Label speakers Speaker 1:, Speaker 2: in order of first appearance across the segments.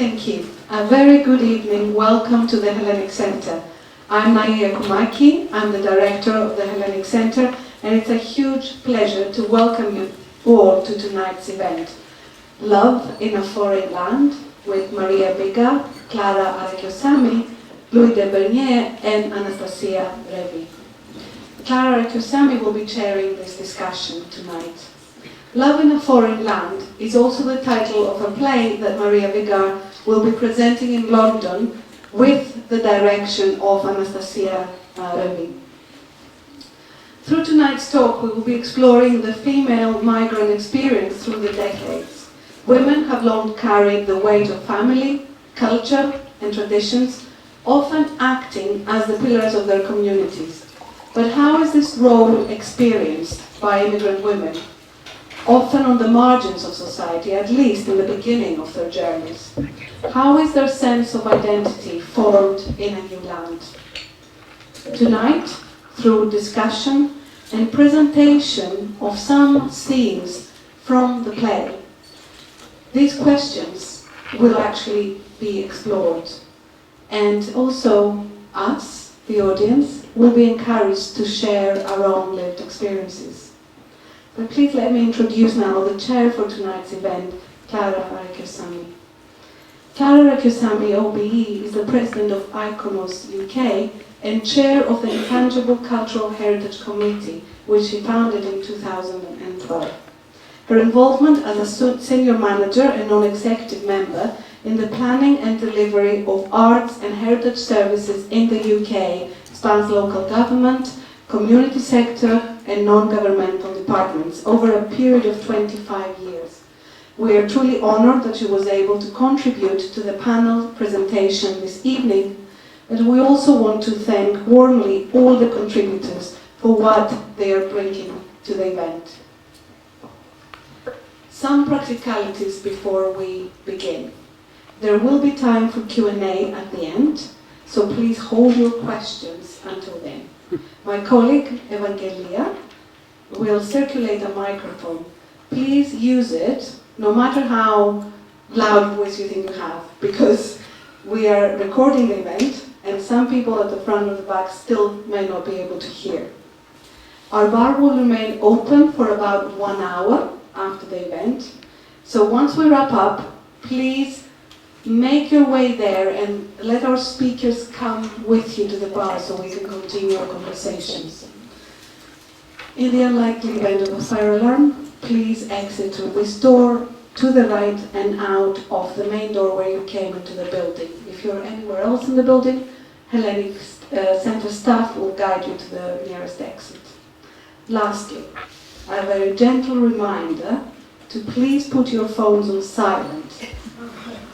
Speaker 1: Thank you. A very good evening. Welcome to the Hellenic Centre. I'm Maria Vigar. I'm the director of the Hellenic Centre, and it's a huge pleasure to welcome you all to tonight's event. Love in a Foreign Land with Maria Vigar, Clara Arokiasamy, Louis de Bernières, and Anastasia Revi. Clara Arokiasamy will be chairing this discussion tonight. Love in a Foreign Land is also the title of a play that Maria Vigar will be presenting in London with the direction of Anastasia Revi. Through tonight's talk, we will be exploring the female migrant experience through the decades. Women have long carried the weight of family, culture, and traditions, often acting as the pillars of their communities. But how is this role experienced by immigrant women? Often on the margins of society, at least in the beginning of their journeys. How is their sense of identity formed in a new land? Tonight, through discussion and presentation of some scenes from the play, these questions will actually be explored. And also us, the audience, will be encouraged to share our own lived experiences. But please let me introduce now the chair for tonight's event, Clara Arokiasamy. Clara Arokiasamy, OBE, is the president of ICOMOS UK and chair of the Intangible Cultural Heritage Committee, which she founded in 2012. Her involvement as a senior manager and non-executive member in the planning and delivery of arts and heritage services in the UK spans local government, community sector, and non-governmental departments over a period of 25 years. We are truly honored that she was able to contribute to the panel presentation this evening, and we also want to thank warmly all the contributors for what they are bringing to the event. Some practicalities before we begin. There will be time for Q&A at the end, so please hold your questions until then. My colleague, Evangelia, will circulate a microphone. Please use it, no matter how loud voice you think you have, because we are recording the event, and some people at the front or the back still may not be able to hear. Our bar will remain open for about 1 hour after the event, so once we wrap up, please make your way there and let our speakers come with you to the bar so we can continue our conversations. In the unlikely event of a fire alarm, please exit through this door to the right and out of the main door where you came into the building. If you're anywhere else in the building, Hellenic Centre staff will guide you to the nearest exit. Lastly, a very gentle reminder to please put your phones on silent.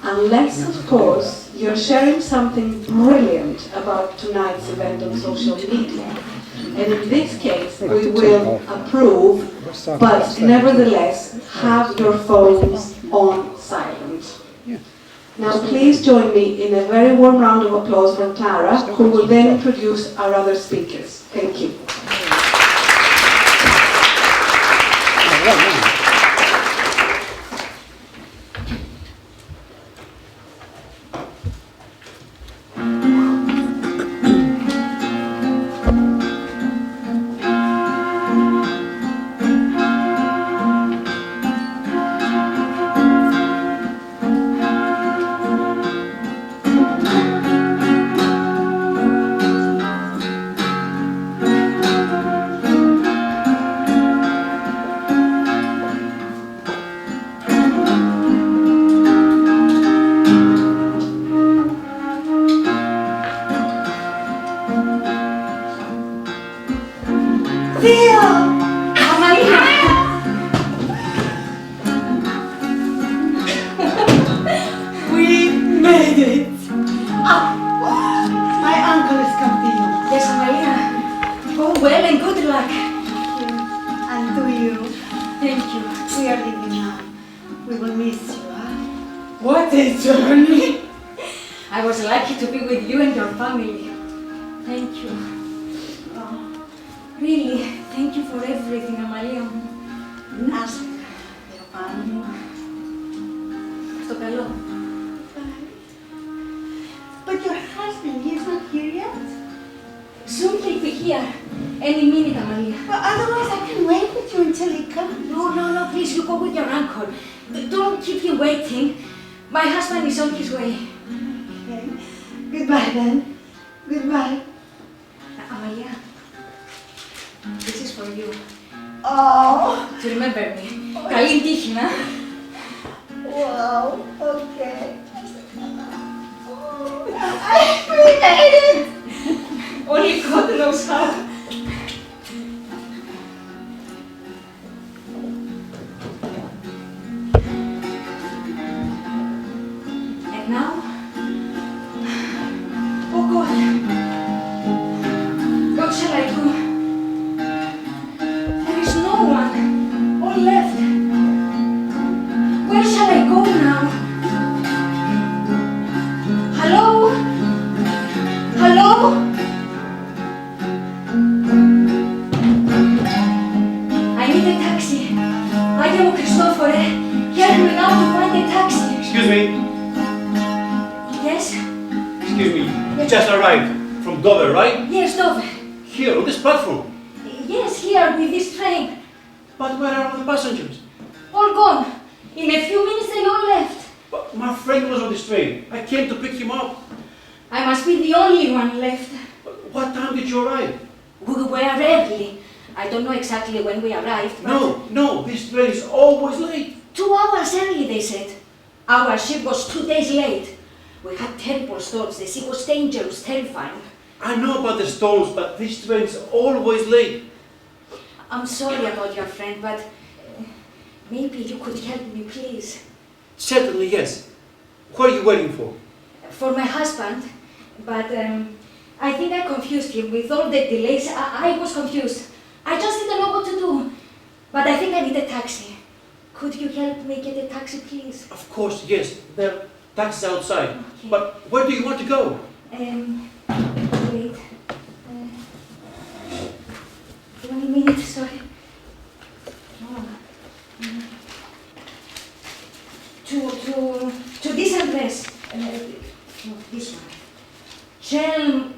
Speaker 1: Unless, of course, you're sharing something brilliant about tonight's event on social media. And in this case, we will approve, but nevertheless, have your phones on silent. Now, please join me in a very warm round of applause for Clara, who will then introduce our other speakers. Thank you.
Speaker 2: I was lucky to be with you and your family. Thank you. Oh, really, thank you for everything, Amalia. Ask your family. Στο καλό. here. Any minute, Amalia.
Speaker 3: But otherwise I can wait with you until he comes.
Speaker 2: No, please, you go with your uncle. Don't keep him waiting. My husband is on his way.
Speaker 3: Okay. Goodbye then. Goodbye.
Speaker 2: Amalia, this is for you.
Speaker 3: Oh.
Speaker 2: To remember me. Καλή τύχη, να.
Speaker 3: Wow. Okay. I appreciate it.
Speaker 2: Only God knows how. And now, oh God, what shall I do? There is no one, all left. Where shall I go now? Hello? Hello? I need a taxi. I am Christophore. Help me now to find a taxi.
Speaker 4: Excuse me.
Speaker 2: Yes?
Speaker 4: Excuse me. You just arrived from Dover, right?
Speaker 2: Yes, Dove.
Speaker 4: Here, on this platform.
Speaker 2: Yes, here with this train.
Speaker 4: But where are all the passengers?
Speaker 2: All gone. In a few minutes they all left.
Speaker 4: But my friend was on this train. I came to pick him up.
Speaker 2: I must be the only one left.
Speaker 4: What time did you arrive?
Speaker 2: We were early. I don't know exactly when we arrived, but...
Speaker 4: No, this train is always late.
Speaker 2: 2 hours early, they said. Our ship was 2 days late. We had terrible storms. The sea was dangerous, terrifying.
Speaker 4: I know about the storms, but this train is always late.
Speaker 2: I'm sorry about your friend, but maybe you could help me, please.
Speaker 4: Certainly, yes. What are you waiting for?
Speaker 2: For my husband, but I think I confused him with all the delays. I was confused. I just didn't know what to do. But I think I need a taxi. Could you help me get a taxi, please?
Speaker 4: Of course, yes. There are taxis outside.
Speaker 2: Okay.
Speaker 4: But where do you want to go?
Speaker 2: Wait. 1 minute, sorry. To this address. No, this one.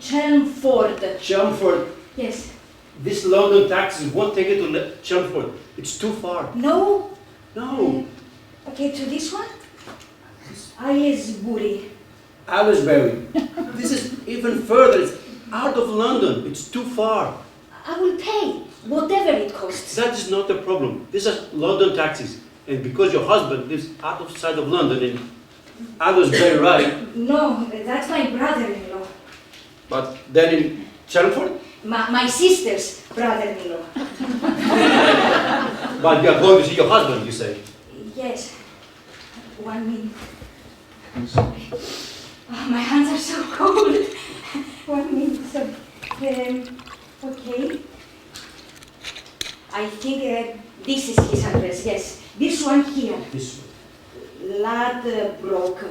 Speaker 2: Chelmford.
Speaker 4: Chelmford.
Speaker 2: Yes.
Speaker 4: This London taxi won't take you to Chelmford. It's too far.
Speaker 2: No?
Speaker 4: No.
Speaker 2: Okay, to this one? Aylesbury.
Speaker 4: Aylesbury. This is even further. It's out of London. It's too far.
Speaker 2: I will pay, whatever it costs.
Speaker 4: That is not the problem. These are London taxis. And because your husband lives out of sight of London in Aylesbury, right?
Speaker 2: No, that's my brother-in-law.
Speaker 4: But then in Chelmford?
Speaker 2: My sister's brother-in-law.
Speaker 4: But you are going to see your husband, you say?
Speaker 2: Yes. 1 minute. Sorry. Oh, my hands are so cold. 1 minute, sorry. Okay. I think this is his address, yes. This one here.
Speaker 4: This one.
Speaker 2: Ladbroke.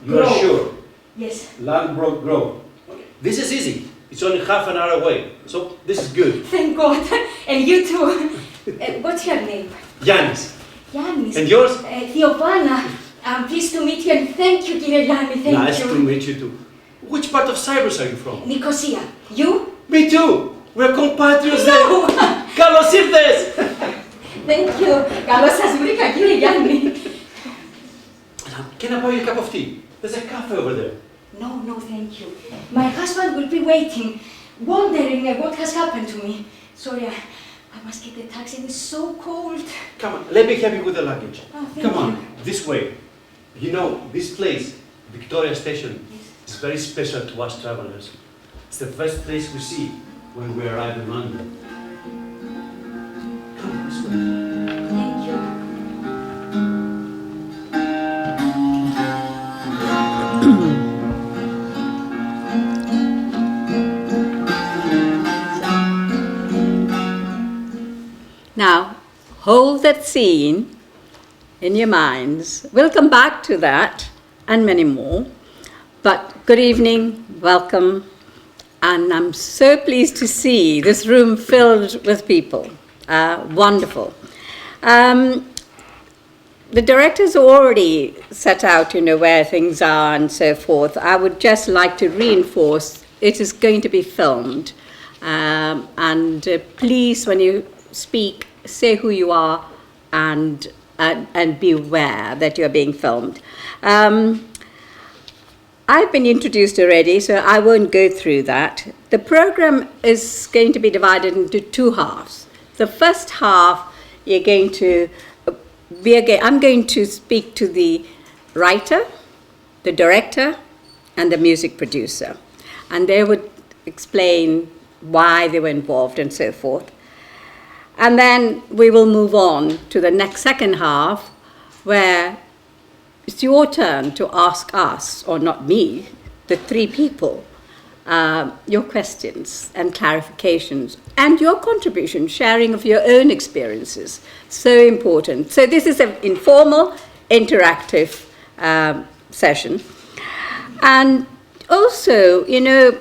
Speaker 4: You are sure?
Speaker 2: Yes.
Speaker 4: Ladbroke Grove. Okay. This is easy. It's only half an hour away. So this is good.
Speaker 2: Thank God. And you too. What's your name?
Speaker 4: Yanis.
Speaker 2: Yanis.
Speaker 4: And yours?
Speaker 2: Theopana. I'm pleased to meet you and thank you, dear Yanni. Thank
Speaker 4: Nice
Speaker 2: you.
Speaker 4: to meet you too. Which part of Cyprus are you from?
Speaker 2: Nicosia. You?
Speaker 4: Me too. We're compatriots
Speaker 2: No.
Speaker 4: there. Καλώς ήρθες.
Speaker 2: Thank you. Καλώς σας βρήκα, κύριε Γιάννη.
Speaker 4: Can I buy you a cup of tea? There's a cafe over there.
Speaker 2: No, thank you. My husband will be waiting, wondering what has happened to me. Sorry, I must get a taxi. It's so cold.
Speaker 4: Come on, let me help you with the luggage.
Speaker 2: Oh, thank
Speaker 4: Come on,
Speaker 2: you.
Speaker 4: this way. You know, this place, Victoria Station,
Speaker 2: Yes.
Speaker 4: is very special to us travelers. It's the first place we see when we arrive in London. Come on, this way.
Speaker 2: Thank you.
Speaker 5: Now, hold that scene in your minds. We'll come back to that and many more. But good evening, welcome. And I'm so pleased to see this room filled with people. Wonderful. The directors already set out, where things are and so forth. I would just like to reinforce it is going to be filmed. And please, when you speak, say who you are and be aware that you're being filmed. I've been introduced already, so I won't go through that. The program is going to be divided into two halves. The first half, I'm going to speak to the writer, the director, and the music producer. And they would explain why they were involved and so forth. And then we will move on to the second half, where it's your turn to ask us, or not me, the three people, your questions and clarifications and your contribution, sharing of your own experiences. So important. So this is an informal, interactive session. And also, when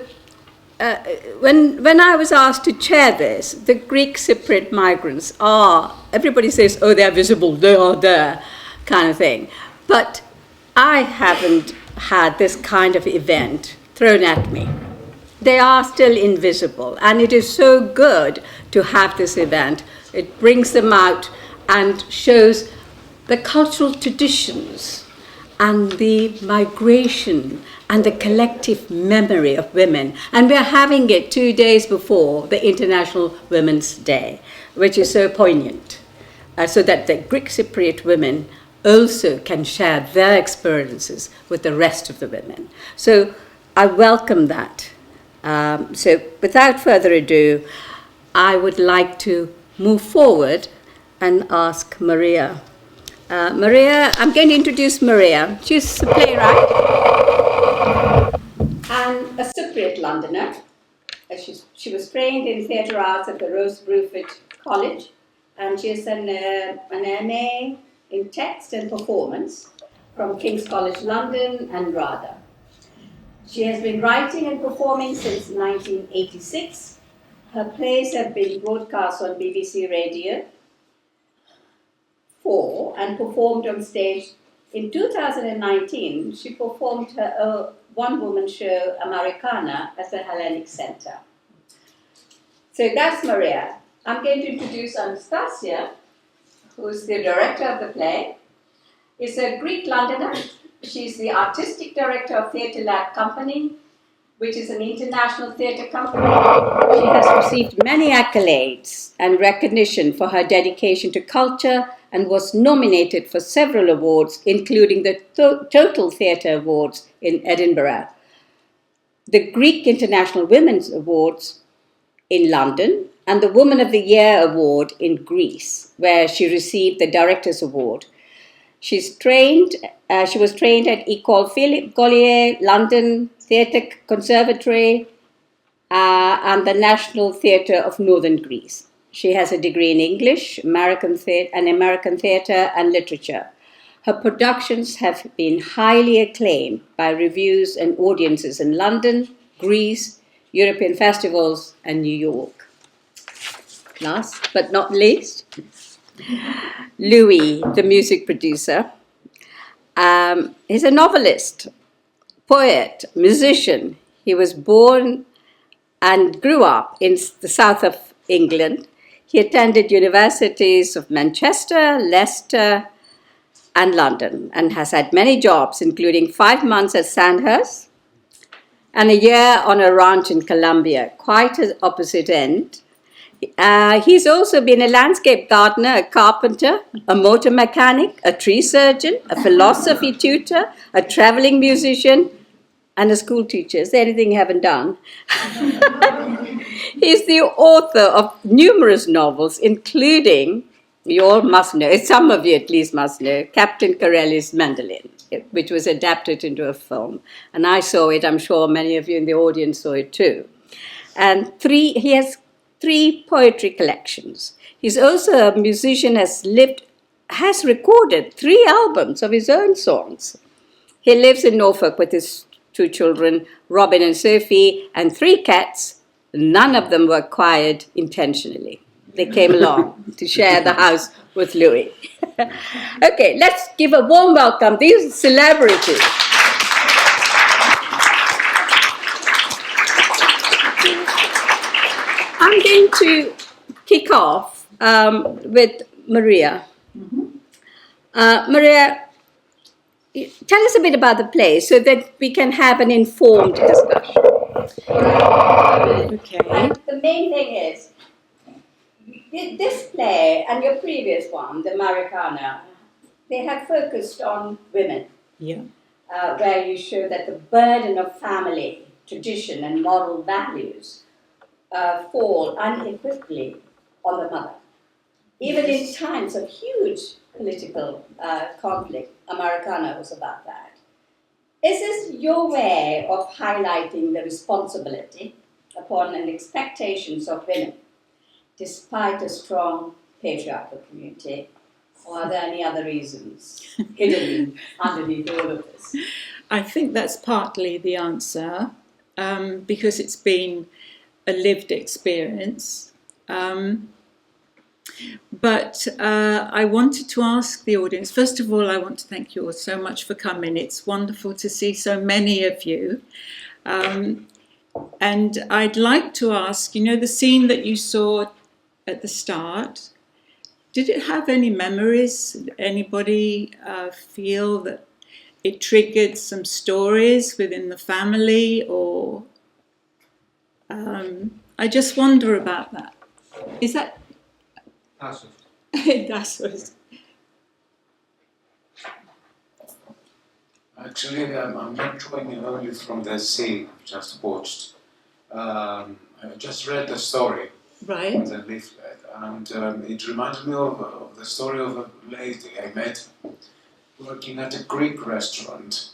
Speaker 5: I was asked to chair this, the Greek Cypriot migrants everybody says, oh, they're visible, they are there, kind of thing. But I haven't had this kind of event thrown at me. They are still invisible, and it is so good to have this event. It brings them out and shows the cultural traditions and the migration and the collective memory of women. And we're having it 2 days before the International Women's Day, which is so poignant, so that the Greek Cypriot women also can share their experiences with the rest of the women. So I welcome that. So without further ado, I would like to move forward and ask Maria. Maria, I'm going to introduce Maria. She's a playwright and a Cypriot Londoner. She was trained in theatre arts at the Rose Bruford College, and she has an MA in text and performance from King's College London and RADA. She has been writing and performing since 1986. Her plays have been broadcast on BBC Radio 4 and performed on stage. In 2019, she performed her one-woman show, Americana, at the Hellenic Centre. So that's Maria. I'm going to introduce Anastasia, who's the director of the play. Is a Greek Londoner. She's the artistic director of Theatre Lab Company, which is an international theatre company. She has received many accolades and recognition for her dedication to culture and was nominated for several awards, including the Total Theatre Awards in Edinburgh, the Greek International Women's Awards in London, and the Woman of the Year Award in Greece, where she received the Director's Award. She was trained at École Philippe Gaulier, London Theatre Conservatory, and the National Theatre of Northern Greece. She has a degree in English, American Theatre and Literature. Her productions have been highly acclaimed by reviews and audiences in London, Greece, European festivals, and New York. Last but not least, Louis, the music producer, is a novelist, poet, musician. He was born and grew up in the south of England. He attended universities of Manchester, Leicester, and London, and has had many jobs, including 5 months at Sandhurst and a year on a ranch in Colombia, quite at opposite end. He's also been a landscape gardener, a carpenter, a motor mechanic, a tree surgeon, a philosophy tutor, a traveling musician, and a school teacher. Is there anything you haven't done? He's the author of numerous novels, including, you all must know, some of you at least must know, Captain Corelli's Mandolin, which was adapted into a film. And I saw it, I'm sure many of you in the audience saw it too. And he has 3 poetry collections. He's also a musician, has recorded 3 albums of his own songs. He lives in Norfolk with his 2 children, Robin and Sophie, and 3 cats. None of them were acquired intentionally. They came along to share the house with Louis. Okay, let's give a warm welcome. These celebrities. going to kick off with Maria. Maria, tell us a bit about the play so that we can have an informed discussion.
Speaker 6: Okay.
Speaker 5: And the main thing is, this play and your previous one, the Maricana, they have focused on women.
Speaker 6: Yeah.
Speaker 5: Where you show that the burden of family, tradition, and moral values fall unequivocally on the mother. Even in times of huge political conflict, Americana was about that. Is this your way of highlighting the responsibility upon and expectations of women, despite a strong patriarchal community? Or are there any other reasons hidden underneath all of this?
Speaker 6: I think that's partly the answer, because it's been a lived experience. But I wanted to ask the audience, first of all, I want to thank you all so much for coming. It's wonderful to see so many of you. And I'd like to ask, the scene that you saw at the start, did it have any memories? Did anybody feel that it triggered some stories within the family? Or I just wonder about that. Is that... That's what...
Speaker 7: Actually, I'm not drawing only from the scene I've just watched. I just read the story.
Speaker 6: Right.
Speaker 7: The leaflet, and it reminded me of the story of a lady I met working at a Greek restaurant.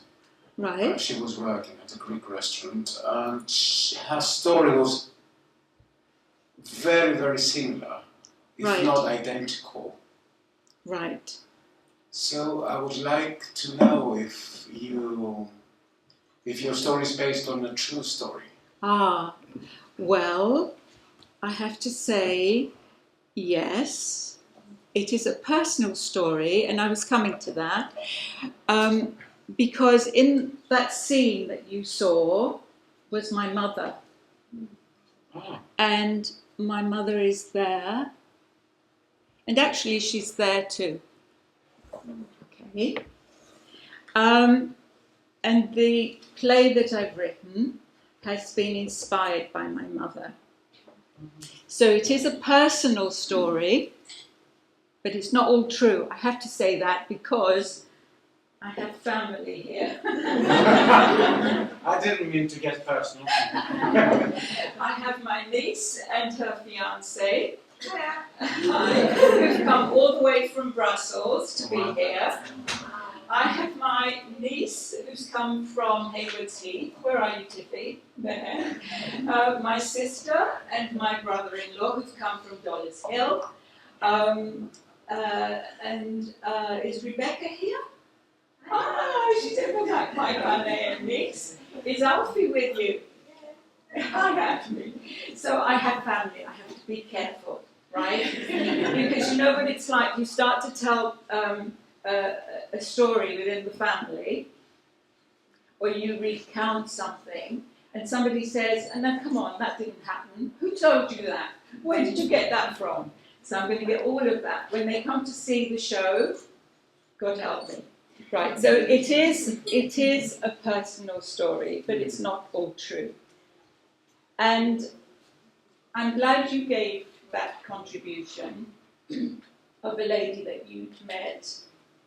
Speaker 6: Right.
Speaker 7: She was working at a Greek restaurant, and her story was very, very similar, if
Speaker 6: Right.
Speaker 7: not identical.
Speaker 6: Right.
Speaker 7: So I would like to know if your story is based on a true story.
Speaker 6: Well, I have to say, yes, it is a personal story, and I was coming to that, because in that scene that you saw was my mother, and my mother is there, and actually she's there too. Okay. And the play that I've written has been inspired by my mother. So it is a personal story, but it's not all true. I have to say that because I have family here.
Speaker 7: I didn't mean to get personal.
Speaker 6: I have my niece and her fiancé, who've come all the way from Brussels to be here. I have my niece who's come from Haywards Heath. Where are you, Tiffy? There. My sister and my brother-in-law who've come from Dollars Hill. Is Rebecca here? She's ever like my Ghanaian niece. Is Alfie with you? Hi, Alfie. So I have family. I have to be careful, right? Because you know what it's like. You start to tell a story within the family, or you recount something, and somebody says, "And now, come on, that didn't happen. Who told you that? Where did you get that from?" So I'm going to get all of that. When they come to see the show, God help me. Right, so it is a personal story, but it's not all true. And I'm glad you gave that contribution of a lady that you'd met,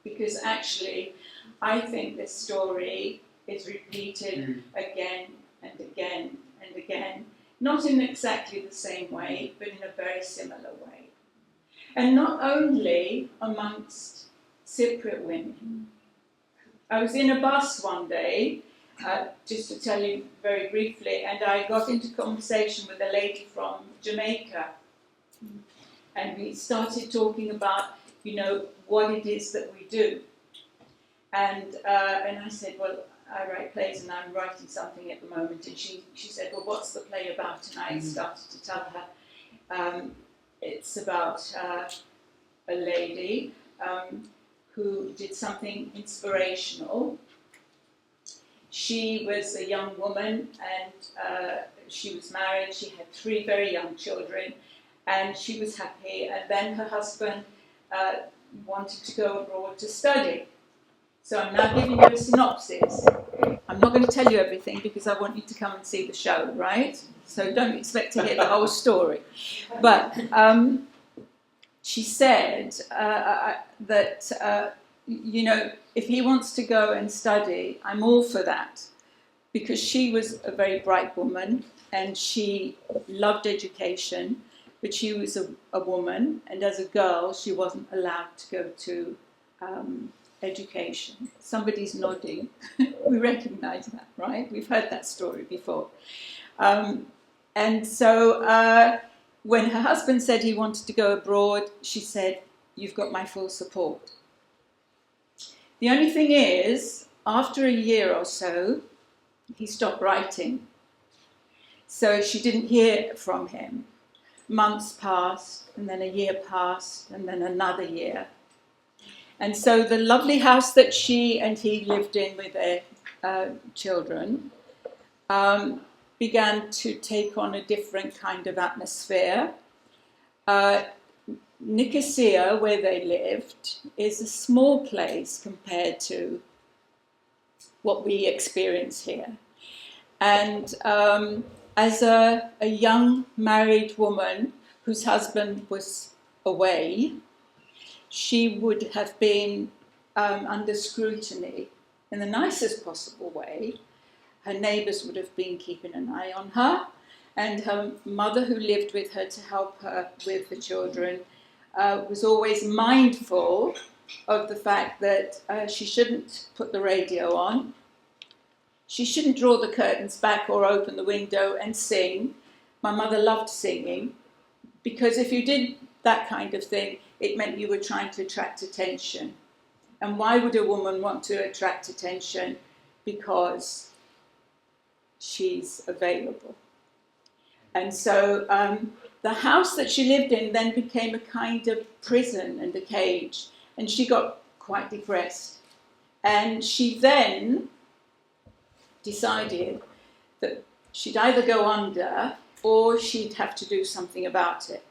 Speaker 6: because actually I think this story is repeated again and again and again, not in exactly the same way, but in a very similar way. And not only amongst Cypriot women. I was in a bus one day, just to tell you very briefly, and I got into conversation with a lady from Jamaica. And we started talking about, what it is that we do. And I said, well, I write plays and I'm writing something at the moment. And she said, well, what's the play about? And I started to tell her it's about a lady who did something inspirational. She was a young woman, and she was married. She had 3 very young children, and she was happy. And then her husband wanted to go abroad to study. So I'm now giving you a synopsis. I'm not going to tell you everything because I want you to come and see the show, right? So don't expect to hear the whole story. But she said that, if he wants to go and study, I'm all for that. Because she was a very bright woman and she loved education, but she was a woman, and as a girl, she wasn't allowed to go to education. Somebody's nodding. We recognise that, right? We've heard that story before. And so when her husband said he wanted to go abroad, she said, "You've got my full support." The only thing is, after a year or so, he stopped writing. So she didn't hear from him. Months passed, and then a year passed, and then another year. And so the lovely house that she and he lived in with their children began to take on a different kind of atmosphere. Nicosia, where they lived, is a small place compared to what we experience here. And as a young married woman whose husband was away, she would have been under scrutiny in the nicest possible way. Her neighbours would have been keeping an eye on her, and her mother, who lived with her to help her with the children, was always mindful of the fact that she shouldn't put the radio on, she shouldn't draw the curtains back or open the window and sing. My mother loved singing, because if you did that kind of thing, it meant you were trying to attract attention. And why would a woman want to attract attention? Because she's available. And so the house that she lived in then became a kind of prison and a cage, and she got quite depressed. And she then decided that she'd either go under or she'd have to do something about it.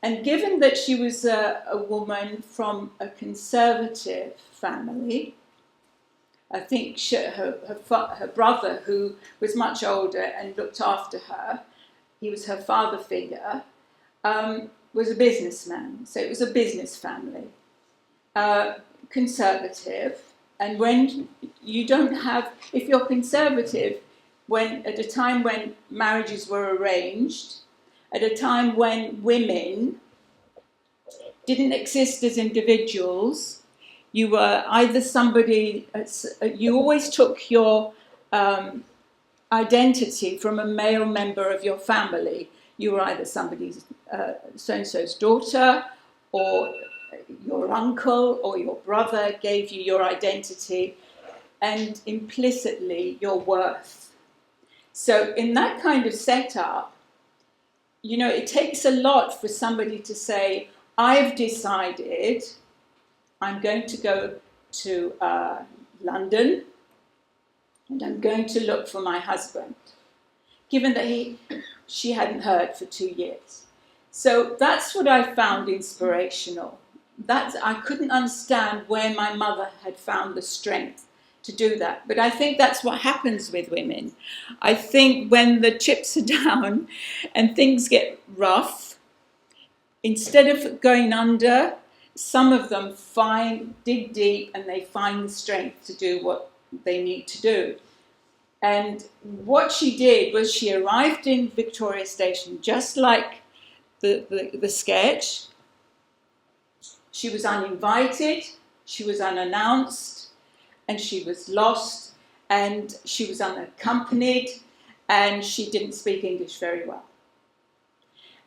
Speaker 6: And given that she was a woman from a conservative family, I think her brother, who was much older and looked after her, he was her father figure, was a businessman. So it was a business family, conservative. And when you don't have, if you're conservative, when at a time when marriages were arranged, at a time when women didn't exist as individuals, you were either somebody, you always took your identity from a male member of your family. You were either somebody's so-and-so's daughter, or your uncle or your brother gave you your identity, and implicitly your worth. So in that kind of setup, you know, it takes a lot for somebody to say, I've decided I'm going to go to London and I'm going to look for my husband, given that she hadn't heard for 2 years. So that's what I found inspirational. I couldn't understand where my mother had found the strength to do that. But I think that's what happens with women. I think when the chips are down and things get rough, instead of going under, some of them dig deep and they find the strength to do what they need to do. And what she did was she arrived in Victoria Station just like the sketch. She was uninvited, she was unannounced, and she was lost, and she was unaccompanied, and she didn't speak English very well.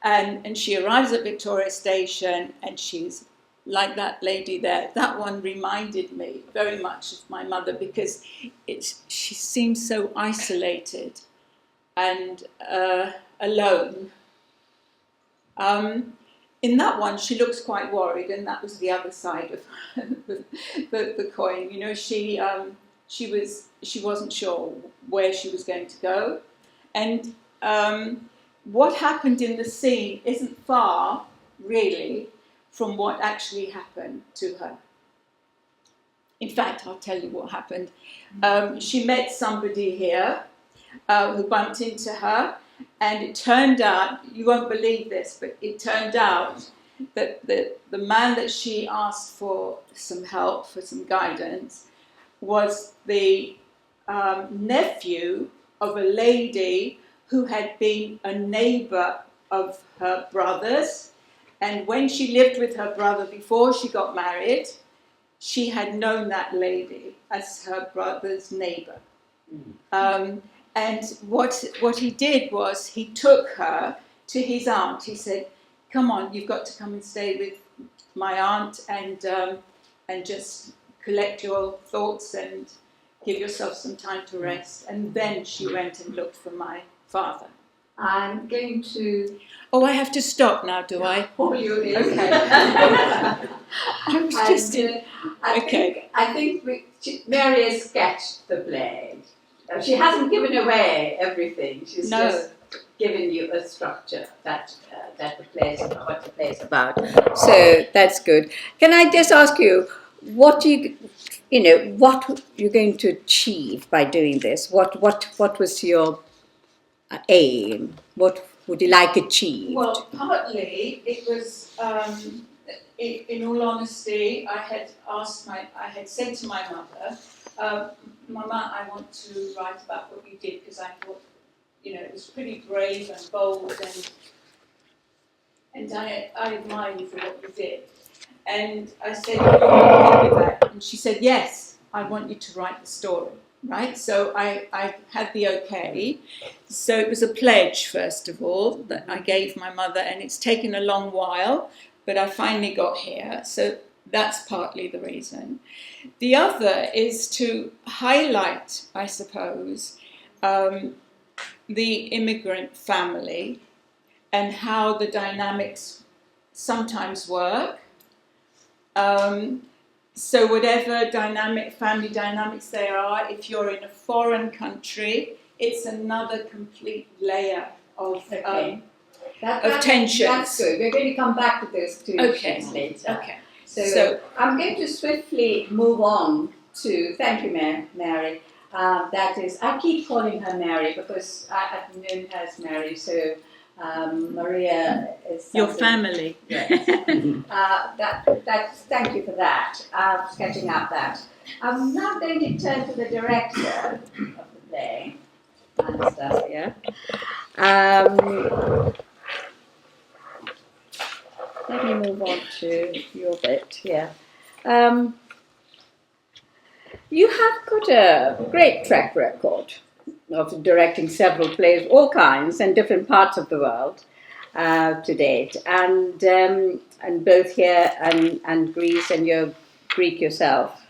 Speaker 6: And she arrives at Victoria Station, and she's like that lady there. That one reminded me very much of my mother, because she seems so isolated and alone. In that one, she looks quite worried, and that was the other side of the coin. You know, she she wasn't sure where she was going to go. And what happened in the scene isn't far, really, from what actually happened to her. In fact, I'll tell you what happened. She met somebody here who bumped into her, and it turned out, you won't believe this, but it turned out that the man that she asked for some help, for some guidance, was the nephew of a lady who had been a neighbour of her brother's. And when she lived with her brother before she got married, she had known that lady as her brother's neighbour. And what he did was he took her to his aunt. He said, "Come on, you've got to come and stay with my aunt and just collect your thoughts and give yourself some time to rest." And then she went and looked for my father.
Speaker 5: I'm going to...
Speaker 6: Oh, I have to stop now, do I?
Speaker 5: Oh, you did.
Speaker 6: Okay. I was just in... Okay.
Speaker 5: I think Mary has sketched the play. She hasn't given away everything. She's just given you a structure that the play is about, what the play is about. So that's good. Can I just ask you, what what you're going to achieve by doing this? What was your aim? What would you like achieved?
Speaker 6: Well, partly it was, in all honesty, I had said to my mother, "Mama, I want to write about what you did," because I thought, it was pretty brave and bold, and I admire you for what you did. And I said, "Are you okay with that?" And she said, "Yes, I want you to write the story." Right? So I had the okay. So it was a pledge, first of all, that I gave my mother, and it's taken a long while, but I finally got here. So that's partly the reason. The other is to highlight, I suppose, the immigrant family and how the dynamics sometimes work. So whatever family dynamics there are, if you're in a foreign country, it's another complete layer of tensions.
Speaker 5: That's good. We're going to come back to those two issues later.
Speaker 6: Okay.
Speaker 5: So I'm going to swiftly move on to, thank you, Mary. That is, I keep calling her Mary because I've known her as Mary, so Maria is
Speaker 6: your family.
Speaker 5: Yes. Thank you for that. Sketching out that. I'm now going to turn to the director of the play, Anastasia. Let me move on to your bit here. You have got a great track record of directing several plays, all kinds, and different parts of the world to date, and both here and Greece, and you're Greek yourself,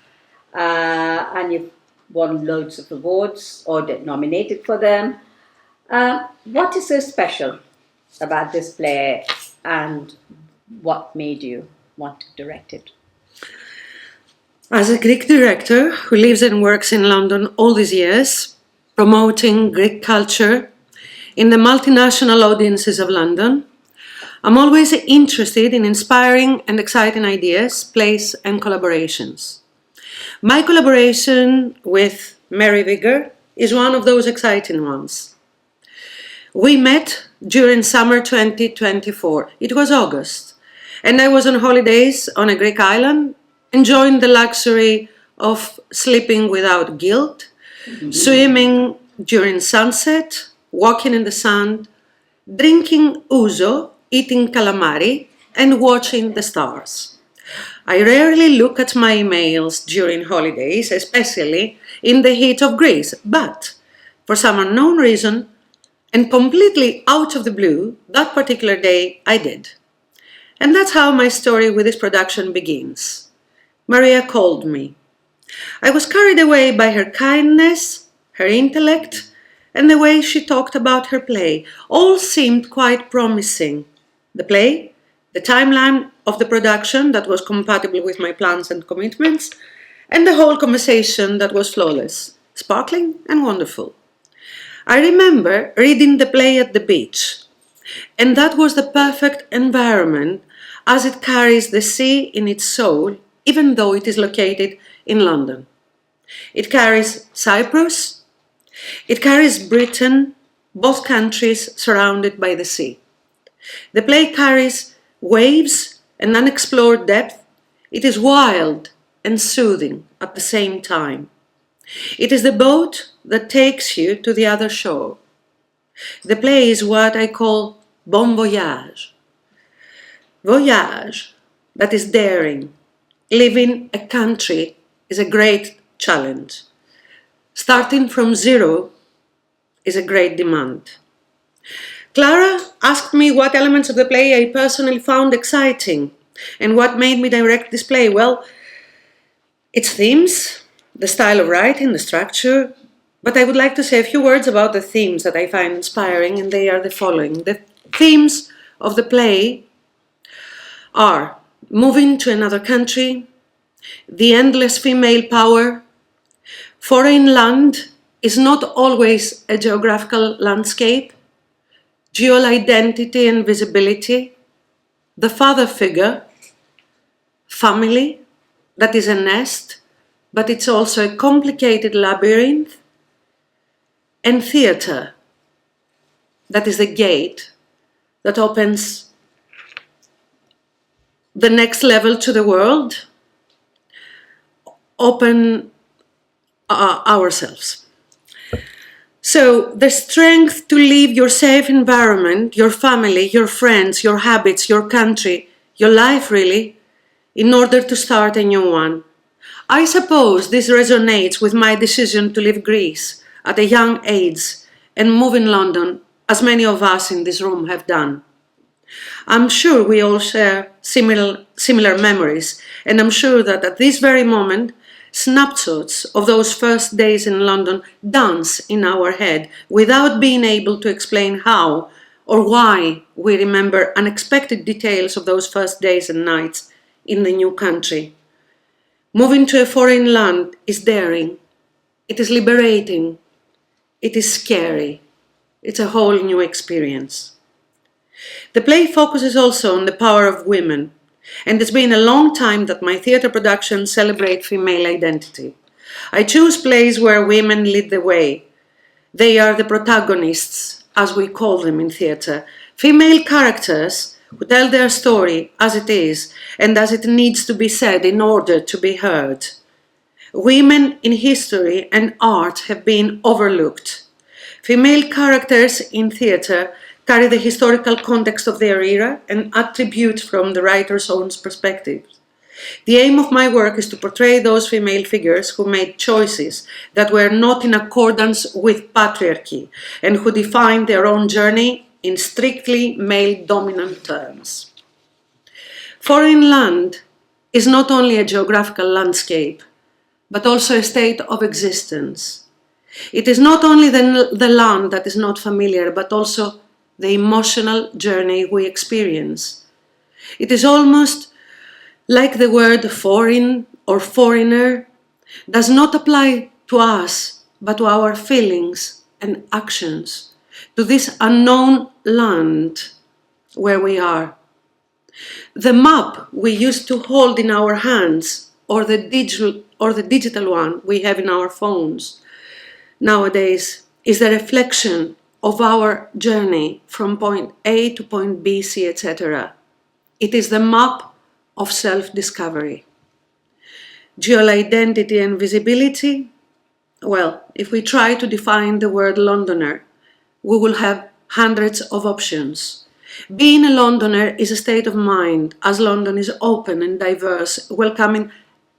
Speaker 5: and you've won loads of awards or nominated for them. What is so special about this play, and what made you want to direct it?
Speaker 8: As a Greek director who lives and works in London all these years, promoting Greek culture in the multinational audiences of London, I'm always interested in inspiring and exciting ideas, plays and collaborations. My collaboration with Maria Vigar is one of those exciting ones. We met during summer 2024. It was August, and I was on holidays on a Greek island, enjoying the luxury of sleeping without guilt, swimming during sunset, walking in the sun, drinking ouzo, eating calamari, and watching the stars. I rarely look at my emails during holidays, especially in the heat of Greece, but for some unknown reason, and completely out of the blue, that particular day I did. And that's how my story with this production begins. Maria called me. I was carried away by her kindness, her intellect, and the way she talked about her play. All seemed quite promising. The play, the timeline of the production that was compatible with my plans and commitments, and the whole conversation that was flawless, sparkling and wonderful. I remember reading the play at the beach, and that was the perfect environment as it carries the sea in its soul, even though it is located in London. It carries Cyprus, it carries Britain, both countries surrounded by the sea. The play carries waves and unexplored depth. It is wild and soothing at the same time. It is the boat that takes you to the other shore. The play is what I call bon voyage. Voyage, that is daring. Leaving a country is a great challenge. Starting from zero is a great demand. Clara asked me what elements of the play I personally found exciting and what made me direct this play. Well, its themes, the style of writing, the structure, but I would like to say a few words about the themes that I find inspiring, and they are the following. The themes of the play are moving to another country, the endless female power, foreign land is not always a geographical landscape, dual identity and visibility, the father figure, family, that is a nest, but it's also a complicated labyrinth, and theatre, that is the gate that opens the next level to the world, open ourselves. So the strength to leave your safe environment, your family, your friends, your habits, your country, your life really, in order to start a new one. I suppose this resonates with my decision to leave Greece at a young age and move in London, as many of us in this room have done. I'm sure we all share similar memories, and I'm sure that at this very moment, snapshots of those first days in London dance in our head without being able to explain how or why we remember unexpected details of those first days and nights in the new country. Moving to a foreign land is daring, it is liberating, it is scary, it's a whole new experience. The play focuses also on the power of women, and it's been a long time that my theatre productions celebrate female identity. I choose plays where women lead the way. They are the protagonists, as we call them in theatre, female characters who tell their story as it is and as it needs to be said in order to be heard. Women in history and art have been overlooked. Female characters in theatre carry the historical context of their era and attribute from the writer's own perspective. The aim of my work is to portray those female figures who made choices that were not in accordance with patriarchy and who defined their own journey in strictly male-dominant terms. Foreign land is not only a geographical landscape, but also a state of existence. It is not only the land that is not familiar, but also the emotional journey we experience. It is almost like the word foreign or foreigner does not apply to us, but to our feelings and actions, to this unknown land where we are. The map we used to hold in our hands, or the digital one we have in our phones nowadays, is the reflection of our journey from point A to point B, C, etc. It is the map of self-discovery. Dual identity and visibility? Well, if we try to define the word Londoner, we will have hundreds of options. Being a Londoner is a state of mind, as London is open and diverse, welcoming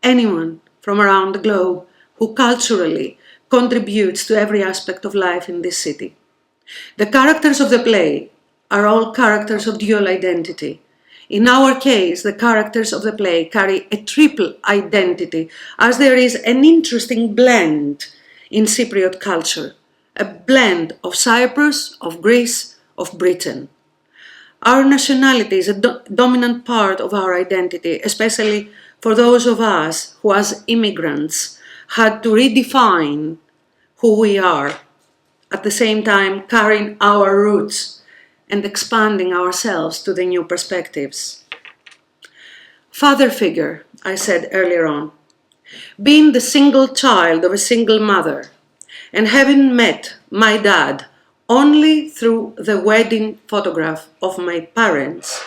Speaker 8: anyone from around the globe who culturally contributes to every aspect of life in this city. The characters of the play are all characters of dual identity. In our case, the characters of the play carry a triple identity, as there is an interesting blend in Cypriot culture, a blend of Cyprus, of Greece, of Britain. Our nationality is a dominant part of our identity, especially for those of us who as immigrants had to redefine who we are, at the same time carrying our roots and expanding ourselves to the new perspectives. Father figure, I said earlier on, being the single child of a single mother and having met my dad only through the wedding photograph of my parents,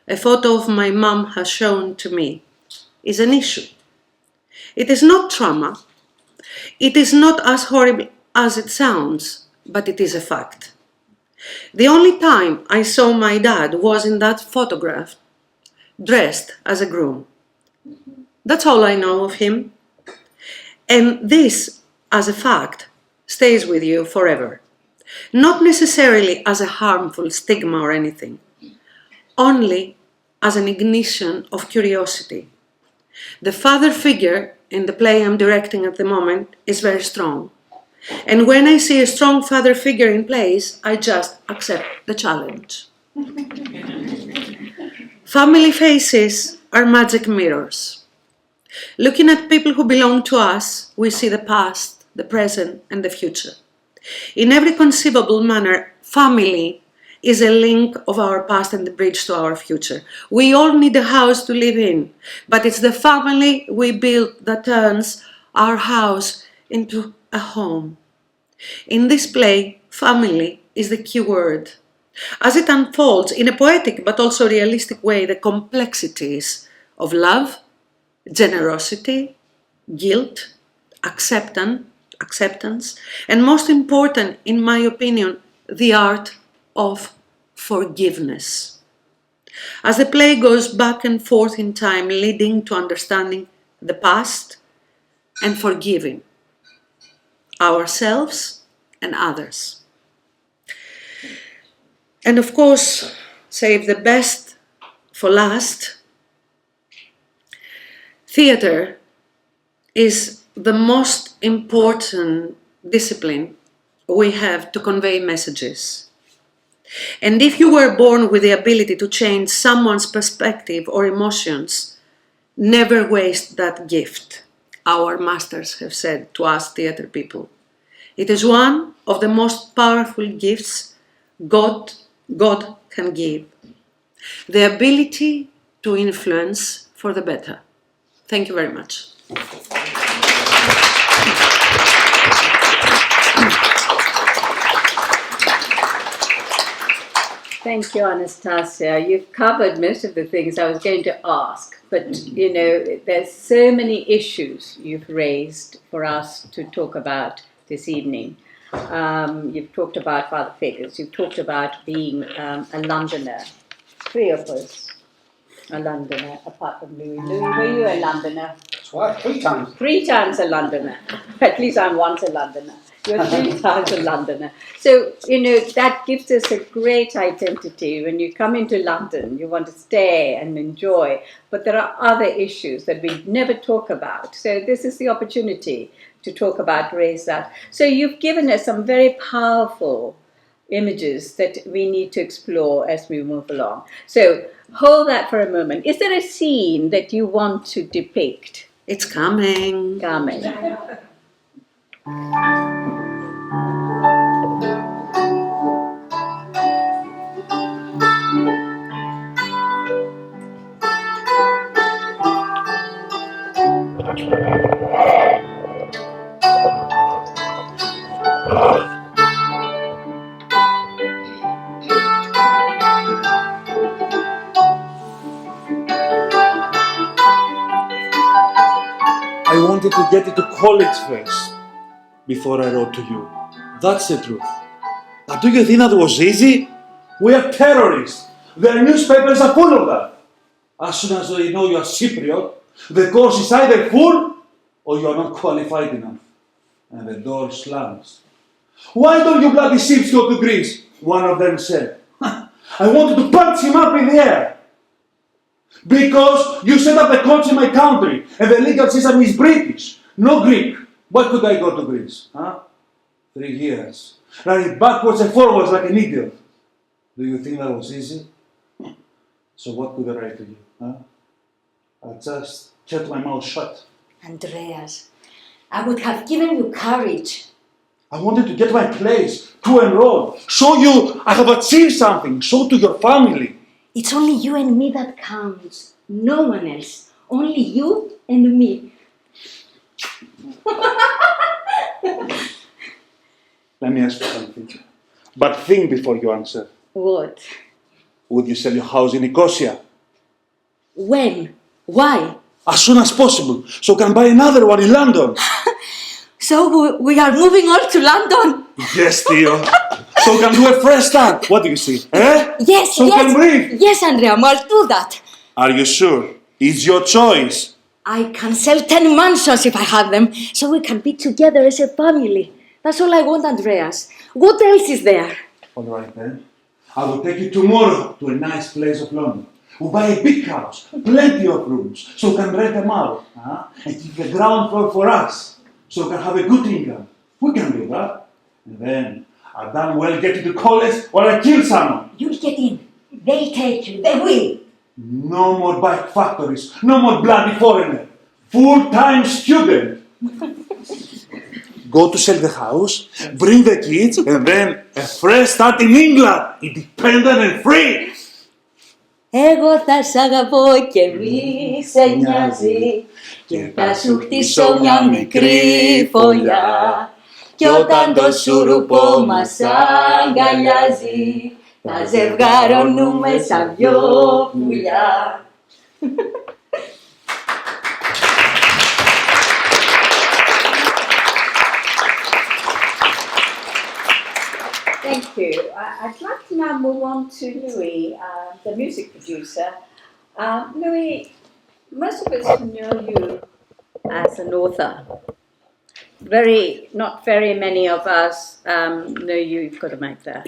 Speaker 8: a photo of my mom has shown to me, is an issue. It is not trauma. It is not as horrible as it sounds, but it is a fact. The only time I saw my dad was in that photograph, dressed as a groom. That's all I know of him. And this, as a fact, stays with you forever. Not necessarily as a harmful stigma or anything, only as an ignition of curiosity. The father figure in the play I'm directing at the moment is very strong. And when I see a strong father figure in plays, I just accept the challenge. Family faces are magic mirrors. Looking at people who belong to us, we see the past, the present, and the future. In every conceivable manner, family is a link of our past and the bridge to our future. We all need a house to live in, but it's the family we build that turns our house into a home. In this play, family is the key word. As it unfolds in a poetic but also realistic way, the complexities of love, generosity, guilt, acceptance, and most important, in my opinion, the art of forgiveness. As the play goes back and forth in time, leading to understanding the past and forgiving ourselves and others. And of course, save the best for last, theatre is the most important discipline we have to convey messages. And if you were born with the ability to change someone's perspective or emotions, never waste that gift, our masters have said to us theatre people. It is one of the most powerful gifts God can give. The ability to influence for the better. Thank you very much.
Speaker 5: Thank you, Anastasia. You've covered most of the things I was going to ask, but you know, there's so many issues you've raised for us to talk about this evening. You've talked about father figures, you've talked about being a Londoner. Three of us are Londoner, apart from Louis. Louis, were you a Londoner?
Speaker 9: What? 3 times.
Speaker 5: 3 times a Londoner. At least I'm once a Londoner. You're 3 times a Londoner. So, you know, that gives us a great identity. When you come into London, you want to stay and enjoy. But there are other issues that we never talk about. So this is the opportunity to talk about, raise that. So you've given us some very powerful images that we need to explore as we move along. So hold that for a moment. Is there a scene that you want to depict?
Speaker 8: It's coming.
Speaker 5: Coming.
Speaker 10: I wanted to get into college first before I wrote to you. That's the truth. But do you think that was easy? We are terrorists. Their newspapers are full of that. As soon as they know you are Cypriot, the course is either full or you are not qualified enough. And the door slams. Why don't you bloody ships go to Greece? One of them said. I wanted to punch him up in the air. Because you set up a coach in my country and the legal system is British, no Greek. Why could I go to Greece? 3 years. Running backwards and forwards like an idiot. Do you think that was easy? So what could I write to you? I just kept my mouth shut.
Speaker 2: Andreas, I would have given you courage.
Speaker 10: I wanted to get my place, to enroll, show you I have achieved something, show to your family.
Speaker 2: It's only you and me that counts. No one else. Only you and me.
Speaker 10: Let me ask you something. But think before you answer.
Speaker 2: What?
Speaker 10: Would you sell your house in Nicosia?
Speaker 2: When? Why?
Speaker 10: As soon as possible, so I can buy another one in London.
Speaker 2: So we are moving on to London?
Speaker 10: Yes, Theo. So we can do a fresh start. What do you see? Eh?
Speaker 2: Yes,
Speaker 10: so
Speaker 2: yes.
Speaker 10: Can breathe.
Speaker 2: Yes, Andrea, I'll do that.
Speaker 10: Are you sure? It's your choice.
Speaker 2: I can sell 10 mansions if I have them, so we can be together as a family. That's all I want, Andreas. What else is there?
Speaker 10: All right then. I will take you tomorrow to a nice place of London. We'll buy a big house, plenty of rooms, so we can rent them out, and keep the ground floor for us, so we can have a good income. We can do that. And then, I damn well get into college or I kill someone.
Speaker 2: You'll get in. They'll take you. They will.
Speaker 10: No more bike factories, no more bloody foreigner. Full-time student. Go to sell the house, bring the kids, and then a fresh start in England, independent and free.
Speaker 2: Εγώ θα σ' αγαπώ και μη σε νοιάζει και θα σου χτίσω μια μικρή φωλιά κι όταν το σουρουπό μας αγκαλιάζει θα ζευγαρωνούμε σαν δυο πουλιά.
Speaker 5: Thank you. I'd like to now move on to Louis, the music producer. Louis, most of us know you as an author. Not very many of us know you. You've got to make that.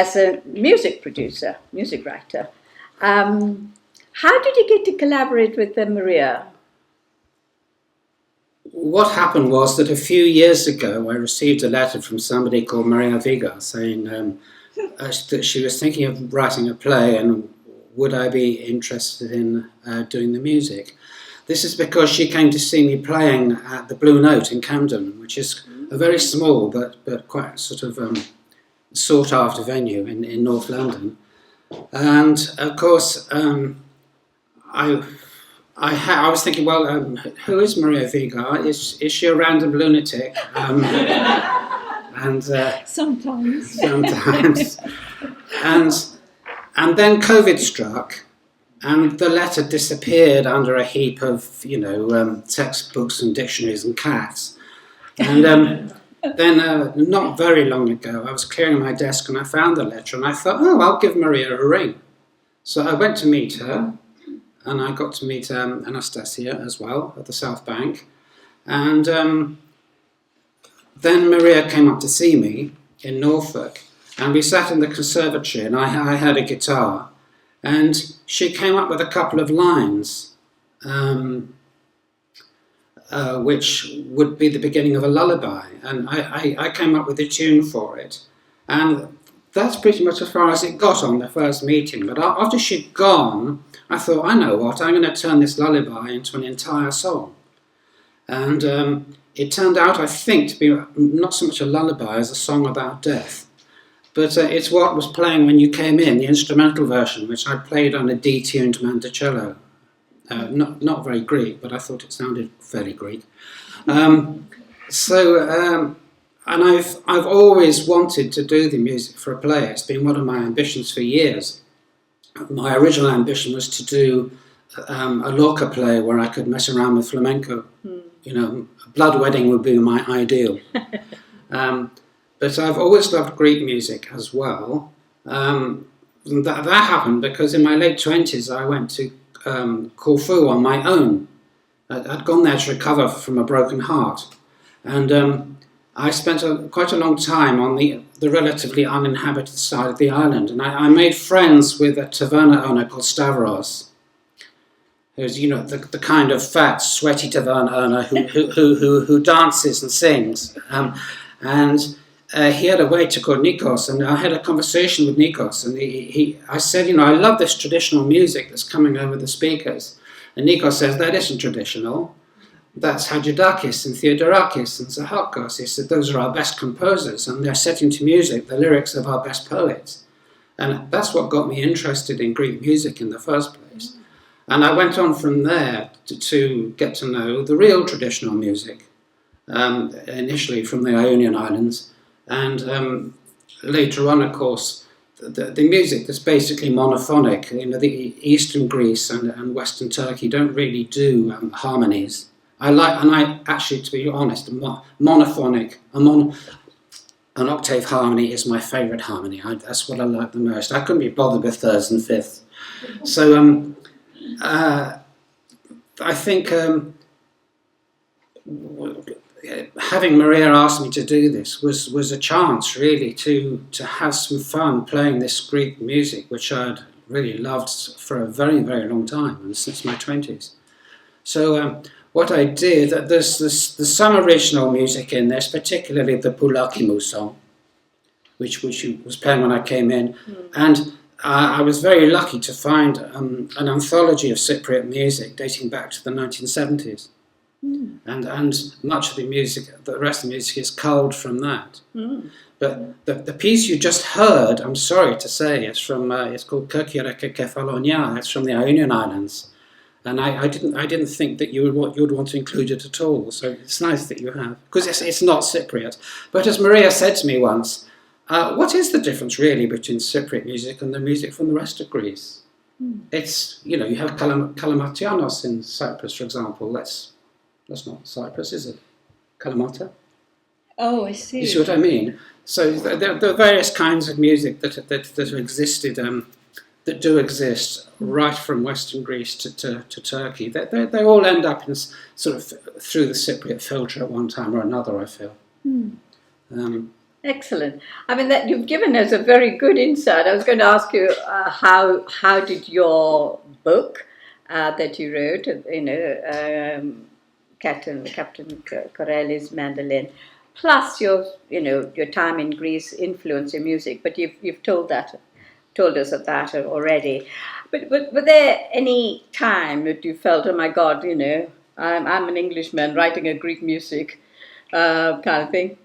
Speaker 5: As a music producer, music writer. How did you get to collaborate with Maria?
Speaker 9: What happened was that a few years ago I received a letter from somebody called Maria Vigar saying that she was thinking of writing a play and would I be interested in doing the music. This is because she came to see me playing at the Blue Note in Camden, which is a very small but quite sort of sought after venue in North London. And of course I was thinking, well, who is Maria Vigar? Is she a random lunatic?
Speaker 5: Sometimes.
Speaker 9: Sometimes. And then COVID struck, and the letter disappeared under a heap of, textbooks and dictionaries and cats. And then, not very long ago, I was clearing my desk and I found the letter, and I thought, I'll give Maria a ring. So I went to meet her. And I got to meet Anastasia as well at the South Bank. And then Maria came up to see me in Norfolk. And we sat in the conservatory and I had a guitar. And she came up with a couple of lines, which would be the beginning of a lullaby. And I came up with a tune for it. And that's pretty much as far as it got on the first meeting. But after she'd gone, I thought, I know what, I'm going to turn this lullaby into an entire song. And it turned out, I think, to be not so much a lullaby as a song about death. But it's what was playing when you came in, the instrumental version, which I played on a detuned mandocello. Not very Greek, but I thought it sounded fairly Greek. And I've always wanted to do the music for a play. It's been one of my ambitions for years. My original ambition was to do a Lorca play where I could mess around with flamenco. A blood wedding would be my ideal. But I've always loved Greek music as well. That happened because in my late 20s I went to Corfu on my own. I'd gone there to recover from a broken heart. And I spent quite a long time on the relatively uninhabited side of the island, and I made friends with a taverna owner called Stavros, who's the kind of fat, sweaty taverna owner who dances and sings, and he had a waiter called Nikos, and I had a conversation with Nikos, and I said, you know, I love this traditional music that's coming over the speakers. And Nikos says, that isn't traditional. That's Hadjiadakis and Theodorakis and Zahakos. He said, those are our best composers, and they're setting to music the lyrics of our best poets. And that's what got me interested in Greek music in the first place. And I went on from there to get to know the real traditional music, initially from the Ionian Islands, and later on, of course, the music that's basically monophonic. You know, the Eastern Greece and Western Turkey don't really do harmonies. I actually, to be honest, monophonic, an octave harmony is my favourite harmony. That's what I like the most. I couldn't be bothered with thirds and fifths. So I think having Maria ask me to do this was a chance, really, to have some fun playing this Greek music, which I'd really loved for a very, very long time, and since my 20s. So what I did, there's some original music in this, particularly the Poulakimu song, which was playing when I came in, and I was very lucky to find an anthology of Cypriot music dating back to the 1970s. And much of the music, the rest of the music is culled from that. But the piece you just heard, I'm sorry to say, is from it's called Kirkireke Kefalonia. It's from the Ionian Islands, and I didn't think that you would want to include it at all. So it's nice that you have, because it's not Cypriot. But as Maria said to me once, what is the difference really between Cypriot music and the music from the rest of Greece? It's, you know, you have Kalamatianos in Cyprus, for example. That's not Cyprus, is it? Kalamata?
Speaker 5: Oh, I see.
Speaker 9: You see what I mean? So there are various kinds of music that existed, that do exist right from Western Greece to Turkey. They all end up in sort of through the Cypriot filter at one time or another, I feel.
Speaker 5: Excellent. I mean, that you've given us a very good insight. I was going to ask you how did your book that you wrote, you know, Captain Corelli's mandolin, plus your time in Greece influence your music. But you've told us of that already. But were there any time that you felt, oh my God, you know, I'm an Englishman writing a Greek music kind of thing?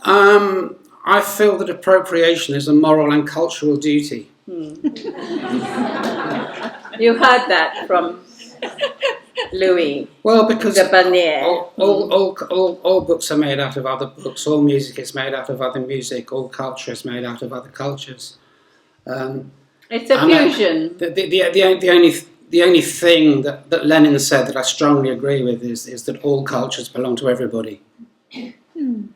Speaker 9: I feel that appropriation is a moral and cultural duty.
Speaker 5: You heard that from Louis de Bernières.
Speaker 9: All books are made out of other books, all music is made out of other music, all culture is made out of other cultures.
Speaker 5: It's a fusion.
Speaker 9: The only thing that Lenin said that I strongly agree with is that all cultures belong to everybody.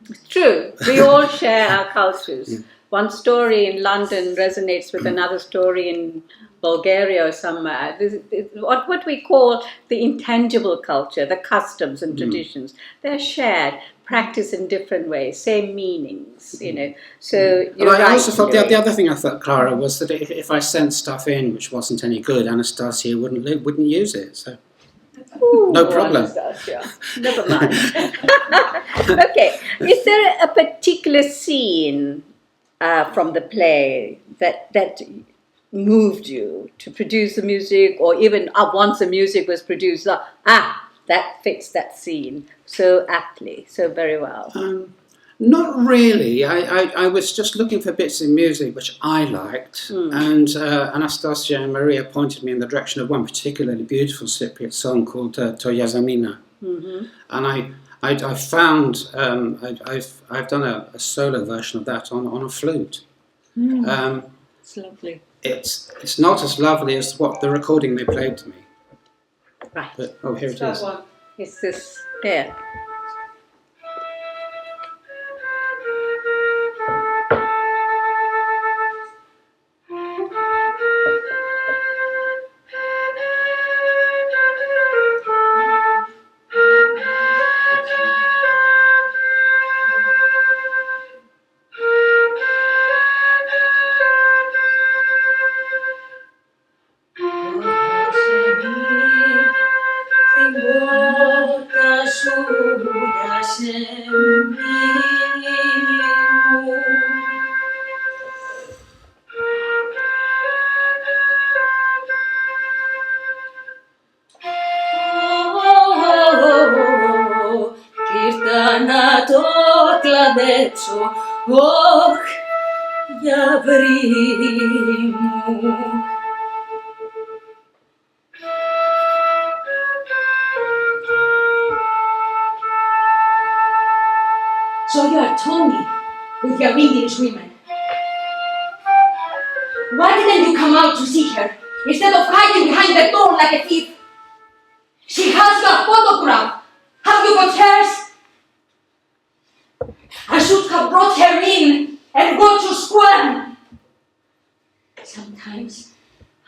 Speaker 5: It's true. We all share our cultures. One story in London resonates with another story in Bulgaria or somewhere. What we call the intangible culture, the customs and traditions, they're shared, practiced in different ways, same meanings, you know. So you're right.
Speaker 9: I also thought the other thing I thought, Clara, was that if I sent stuff in which wasn't any good, Anastasia wouldn't use it. So.
Speaker 5: Ooh,
Speaker 9: no problem.
Speaker 5: Anastasia. Never mind. Okay. Is there a particular scene from the play that moved you to produce the music, or even once the music was produced, that fits that scene so aptly, so very well?
Speaker 9: Not really. I was just looking for bits of music which I liked, and Anastasia and Maria pointed me in the direction of one particularly beautiful Cypriot song called Toyazamina. And I found I've done a solo version of that on a flute.
Speaker 5: It's lovely.
Speaker 9: It's not as lovely as what the recording they played to me.
Speaker 5: Right.
Speaker 9: But, here it is.
Speaker 5: It's this here.
Speaker 2: Στην πόρτα σου
Speaker 11: να το κλαδέψω, όχ, για βρύ μου.
Speaker 2: So you are Tony, with your English women. Why didn't you come out to see her, instead of hiding behind the door like a thief? She has your photograph. Have you got hers? I should have brought her in and got you squirm. Sometimes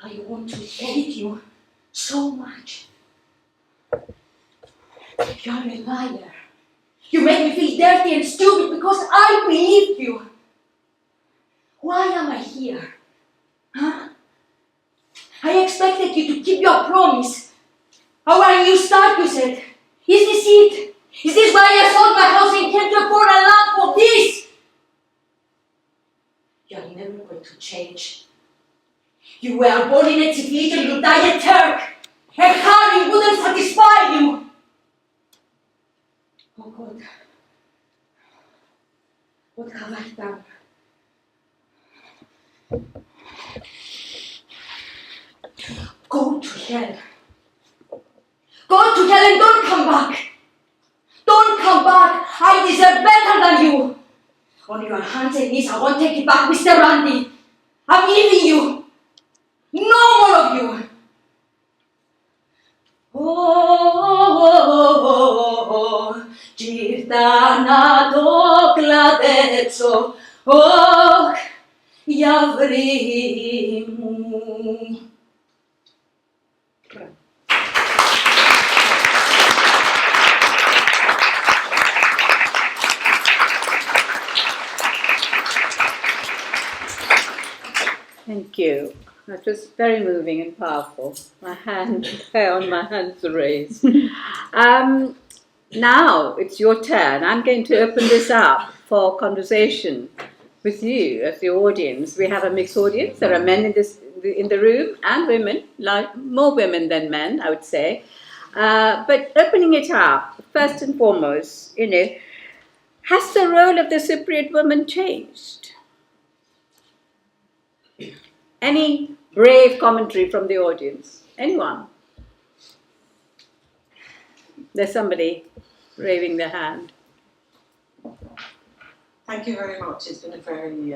Speaker 2: I want to hate you so much. You're a liar. You make me feel dirty and stupid because I believed you. Why am I here? Huh? I expected you to keep your promise. Our new start, you said. Is this it? Is this why I sold my house and came to a foreign land for this? You're never going to change. You were born in a Tiflit and you die a Turk. And Harry wouldn't satisfy you. Oh God, what have I done? Go to hell. Go to hell and don't come back. Don't come back. I deserve better than you. On your hands and knees, I won't take it back, Mr. Randy. I'm leaving you. No more of you.
Speaker 11: Γύρτα να το κλαδέψω, όχ, για βρύ μου.
Speaker 5: Thank you. That was very moving and powerful. My hands raised. Now it's your turn. I'm going to open this up for conversation with you as the audience. We have a mixed audience. There are men in the room and women, like more women than men, I would say. But opening it up, first and foremost, has the role of the Cypriot woman changed? Any brave commentary from the audience? Anyone? There's somebody waving their hand.
Speaker 12: Thank you very much. It's been a very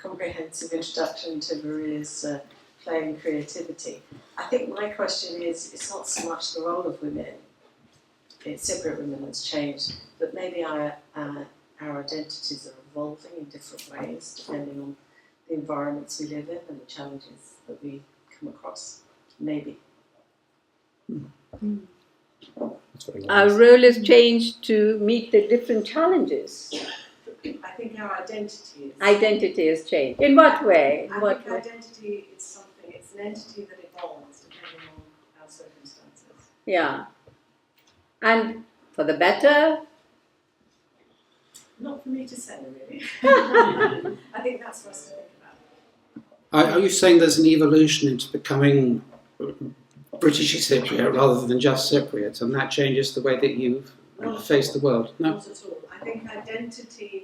Speaker 12: comprehensive introduction to Maria's play and creativity. I think my question is, it's not so much the role of women, it's Cypriot women that's changed, but maybe our identities are evolving in different ways depending on the environments we live in and the challenges that we come across. Maybe.
Speaker 5: Our role has changed to meet the different challenges.
Speaker 12: I think our identity
Speaker 5: has changed. In what way?
Speaker 12: I think identity is something, it's an entity that evolves depending on our circumstances.
Speaker 5: Yeah. And for the better?
Speaker 12: Not for me to say, really. I think that's for us to think about.
Speaker 9: Are you saying there's an evolution into becoming British Cypriot rather than just Cypriot, and that changes the way that you face the world? No?
Speaker 12: Not at all. I think identity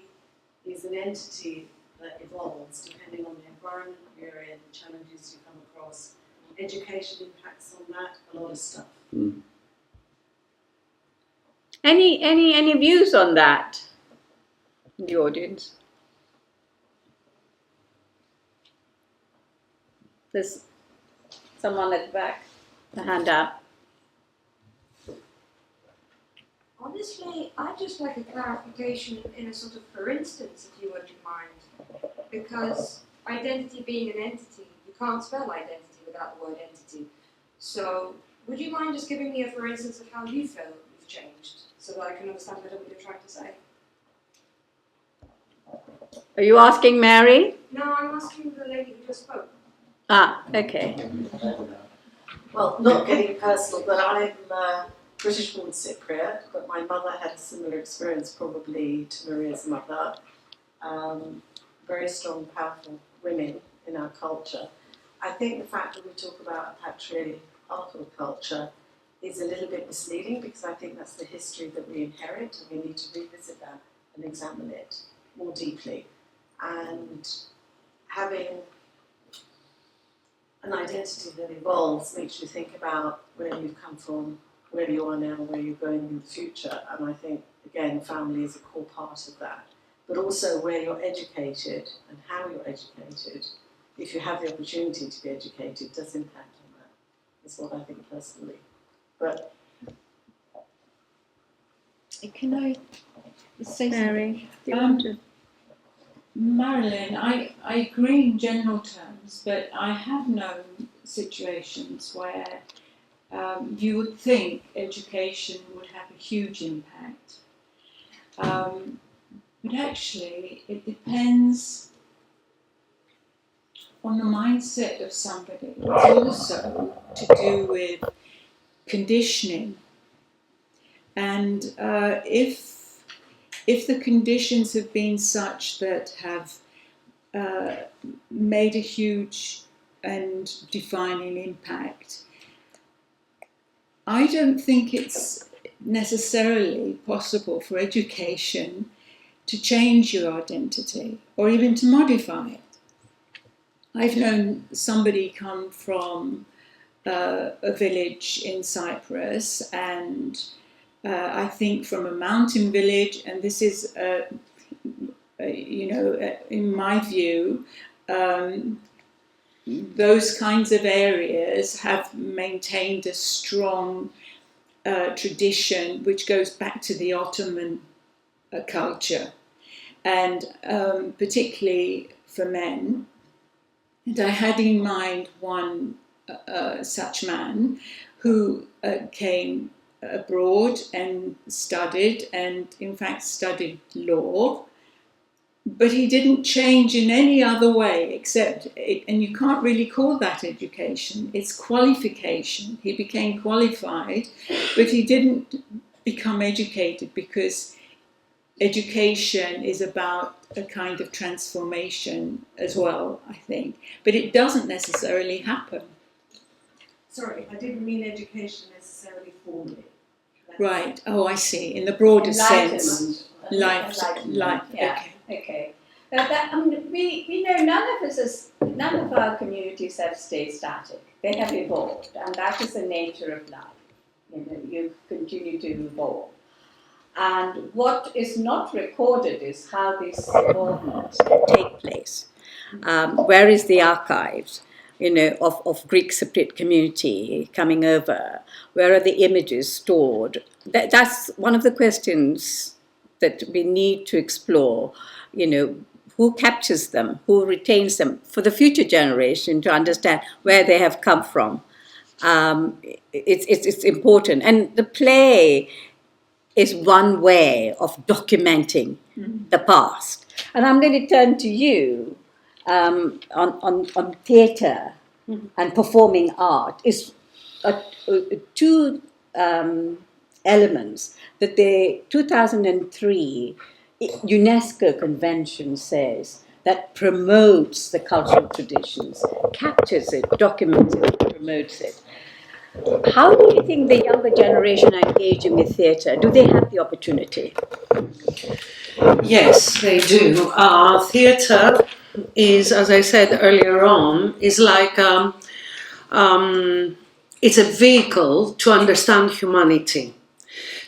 Speaker 12: is an entity that evolves depending on the environment you're in, the challenges you come across. Education impacts on that, a lot of stuff.
Speaker 9: Mm.
Speaker 5: Any views on that in the audience? There's someone at the back, the hand up.
Speaker 13: Honestly, I'd just like a clarification in a sort of for instance, if you wouldn't mind. Because identity being an entity, you can't spell identity without the word entity. So, would you mind just giving me a for instance of how you feel you've changed, so that I can understand better what you're trying to say?
Speaker 5: Are you asking Mary?
Speaker 13: No, I'm asking the lady who just spoke.
Speaker 5: Ah, okay.
Speaker 12: Well, not getting personal, but I'm British born Cypriot, but my mother had a similar experience probably to Maria's mother. Very strong, powerful women in our culture. I think the fact that we talk about a patriarchal culture is a little bit misleading, because I think that's the history that we inherit, and we need to revisit that and examine it more deeply. And having an identity that evolves makes you think about where you've come from, where you are now, where you're going in the future. And I think, again, family is a core part of that. But also where you're educated and how you're educated, if you have the opportunity to be educated, does impact on that, is what I think personally. But
Speaker 6: can I say
Speaker 5: Mary, do you
Speaker 6: something?
Speaker 5: want to?
Speaker 6: Marilyn, I agree in general terms, but I have known situations where you would think education would have a huge impact. But actually, it depends on the mindset of somebody. It's also to do with conditioning. And if the conditions have been such that have made a huge and defining impact, I don't think it's necessarily possible for education to change your identity or even to modify it. I've known somebody come from a village in Cyprus, and I think from a mountain village, and this is, in my view, those kinds of areas have maintained a strong tradition which goes back to the Ottoman culture, and particularly for men. And I had in mind one such man who came abroad and studied, and in fact studied law, but he didn't change in any other way except, and you can't really call that education, it's qualification. He became qualified, but he didn't become educated, because education is about a kind of transformation as well, I think, but it doesn't necessarily happen.
Speaker 12: sorry, I didn't mean education necessarily formally.
Speaker 6: Right, oh I see, in the broader sense.
Speaker 5: Yeah. Okay. We know none of our communities have stayed static. They have evolved, and that is the nature of life. You continue to evolve. And what is not recorded is how these evolvements take place. Where is the archives, of Greek Cypriot community coming over? Where are the images stored? That's one of the questions that we need to explore. Who captures them? Who retains them for the future generation to understand where they have come from? It's important. And the play is one way of documenting the past. And I'm going to turn to you on theatre and performing art. Is two elements that the 2003 UNESCO Convention says that promotes the cultural traditions, captures it, documents it, promotes it. How do you think the younger generation are engaging with theatre? Do they have the opportunity?
Speaker 8: Yes, they do. Theatre is, as I said earlier on, is like it's a vehicle to understand humanity,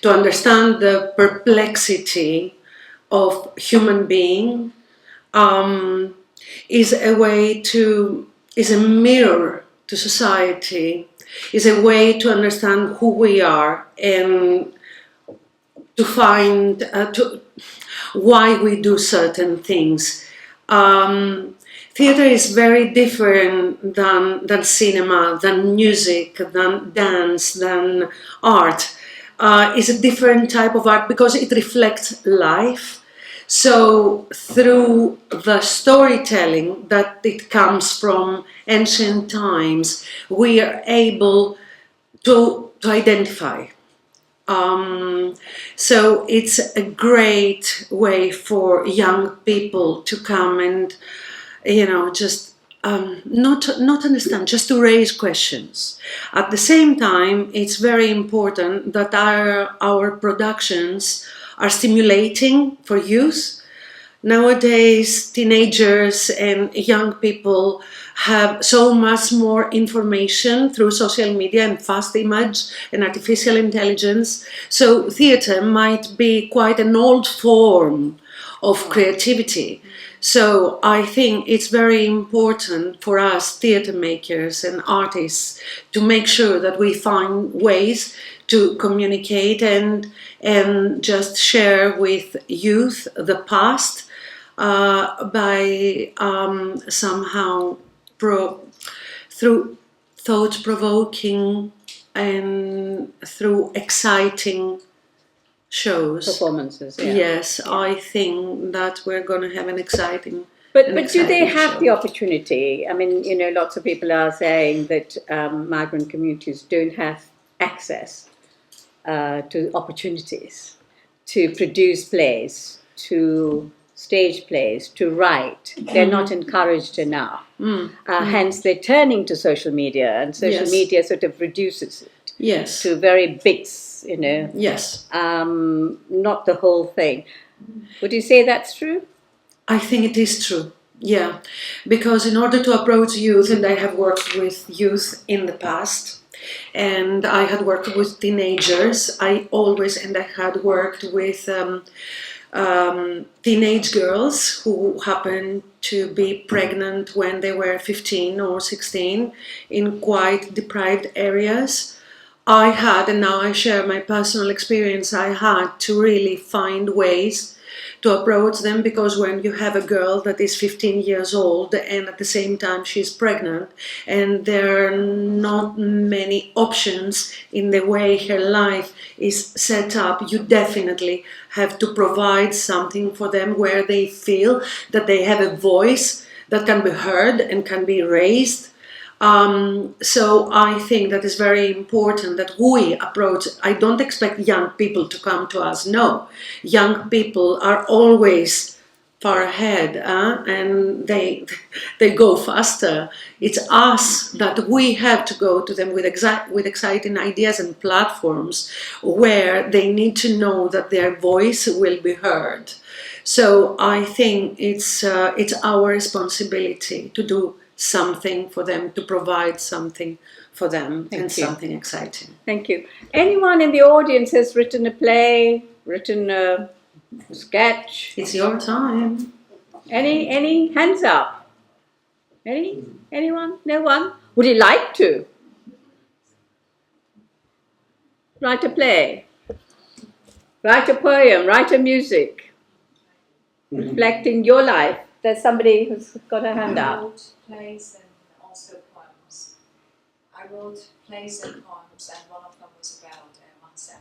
Speaker 8: to understand the perplexity of human being. Is a mirror to society, is a way to understand who we are and to find why we do certain things. Theatre is very different than cinema, than music, than dance, than art. It's a different type of art because it reflects life. So through the storytelling that it comes from ancient times, we are able to identify. So it's a great way for young people to come and, just not understand, just to raise questions. At the same time, it's very important that our productions are stimulating for youth. Nowadays, teenagers and young people have so much more information through social media and fast image and artificial intelligence. So theatre might be quite an old form of creativity. So I think it's very important for us theatre makers and artists to make sure that we find ways to communicate and just share with youth the past by somehow through thought-provoking and through exciting shows.
Speaker 5: Performances, yeah.
Speaker 8: Yes, I think that we're going to have an exciting.
Speaker 5: But do they have the opportunity? I mean, you know, lots of people are saying that migrant communities don't have access to opportunities to produce plays, to stage plays, to write. They're not encouraged enough. Hence, they're turning to social media, and social media sort of reduces it to very bits, you know.
Speaker 8: Yes.
Speaker 5: Not the whole thing. Would you say that's true?
Speaker 8: I think it is true, yeah. Because in order to approach youth, and I have worked with youth in the past, and I had worked with teenagers, I had worked with teenage girls who happened to be pregnant when they were 15 or 16 in quite deprived areas. I had, and now I share my personal experience, I had to really find ways to approach them, because when you have a girl that is 15 years old and at the same time she's pregnant and there are not many options in the way her life is set up, you definitely have to provide something for them where they feel that they have a voice that can be heard and can be raised. So I think that is very important that we approach. I don't expect young people to come to us. No, young people are always far ahead, and they go faster. It's us that we have to go to them with exciting ideas and platforms where they need to know that their voice will be heard. So I think it's our responsibility to do something for them, to provide something for them. Something exciting.
Speaker 5: Thank you. Anyone in the audience has written a play, written a sketch?
Speaker 8: It's your time.
Speaker 5: Any hands up? Anyone? No one? Would you like to write a play, write a poem, write a music, reflecting your life? There's somebody who's got a hand up.
Speaker 6: I wrote plays and also poems. I wrote plays and poems, and one of them was about Maria Vigar,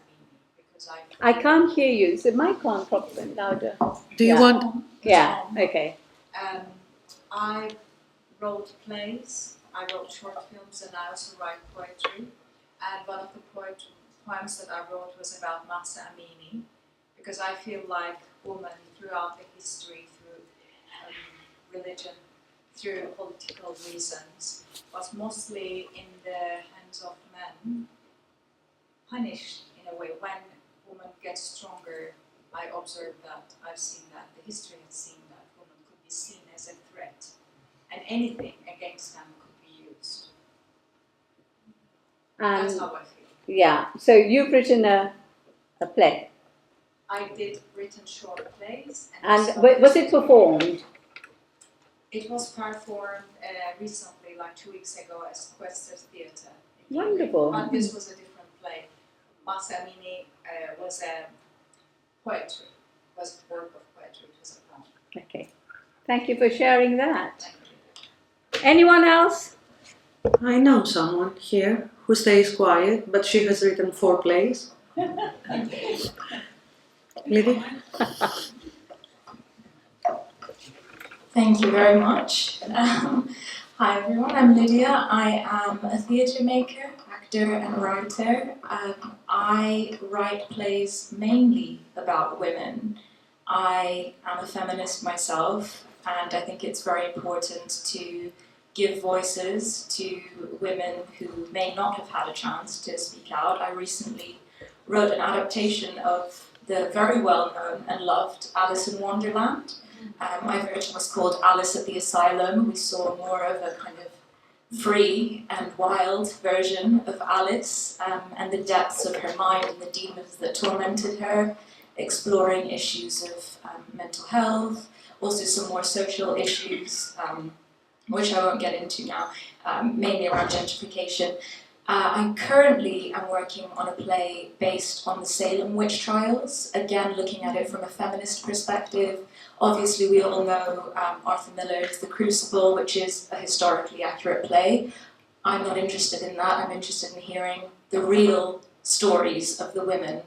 Speaker 6: because
Speaker 5: I can't hear you. Is the mic on properly? Louder.
Speaker 8: Do you want?
Speaker 5: Yeah. Okay.
Speaker 6: I wrote plays. I wrote short films, and I also write poetry. And one of the poems that I wrote was about Maria Vigar, because I feel like women throughout the history, religion, through political reasons, was mostly in the hands of men, punished in a way. When women get stronger, I observe that, I've seen that, the history has seen that women could be seen as a threat, and anything against them could be used. That's how I feel.
Speaker 5: Yeah, so you've written a play.
Speaker 6: I did written short plays.
Speaker 5: And was it performed?
Speaker 6: It was performed recently, like 2 weeks ago, as Questers Theatre.
Speaker 5: Wonderful.
Speaker 6: But this was a different play. Maria Vigar was a poetry, was a work of poetry, it was a poem.
Speaker 5: Okay. Thank you for sharing that. Anyone else?
Speaker 8: I know someone here who stays quiet, but she has written 4 plays. Lydia?
Speaker 14: Thank you very much. Hi everyone, I'm Lydia. I am a theatre maker, actor and writer. I write plays mainly about women. I am a feminist myself, and I think it's very important to give voices to women who may not have had a chance to speak out. I recently wrote an adaptation of the very well-known and loved Alice in Wonderland. My version was called Alice at the Asylum. We saw more of a kind of free and wild version of Alice and the depths of her mind and the demons that tormented her, exploring issues of mental health, also some more social issues, which I won't get into now, mainly around gentrification. I currently am working on a play based on the Salem witch trials, again looking at it from a feminist perspective. Obviously we all know Arthur Miller's The Crucible, which is a historically accurate play. I'm not interested in that. I'm interested in hearing the real stories of the women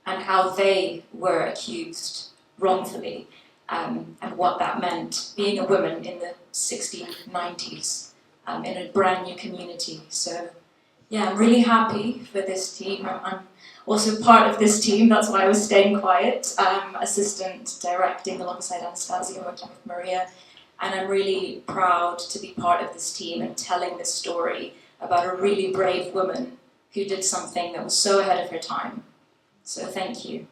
Speaker 14: and how they were accused wrongfully, and what that meant being a woman in the 1690s in a brand new community. So yeah, I'm really happy for this team. I'm also part of this team, that's why I was staying quiet, assistant directing alongside Anastasia, working with Maria, and I'm really proud to be part of this team and telling this story about a really brave woman who did something that was so ahead of her time. So thank you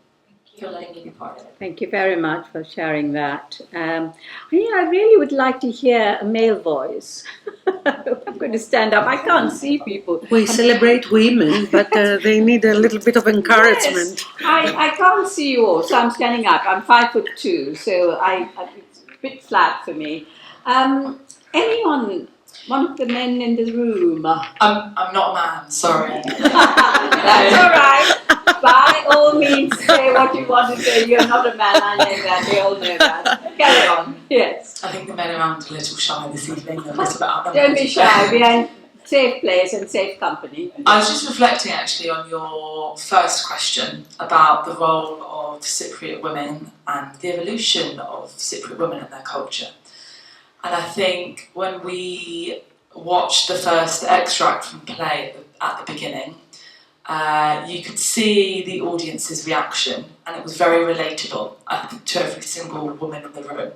Speaker 14: for letting me be part of it.
Speaker 5: Thank you very much for sharing that. I really would like to hear a male voice. I'm going to stand up. I can't see people.
Speaker 8: We celebrate women, but they need a little bit of encouragement.
Speaker 5: Yes, I can't see you all, so I'm standing up. I'm 5'2", so it's a bit flat for me. Anyone, one of the men in the room?
Speaker 15: I'm not a man, sorry.
Speaker 5: That's all right. By all means, say what you want to say. You're not a man, I know that. They all know that. Carry on. Yes.
Speaker 15: I think the men around a little shy this evening. A little bit out.
Speaker 5: Don't be shy. We are in safe place and safe company.
Speaker 15: I was just reflecting actually on your first question about the role of Cypriot women and the evolution of Cypriot women and their culture. And I think when we watched the first extract from the play at the beginning, you could see the audience's reaction, and it was very relatable, I think, to every single woman in the room.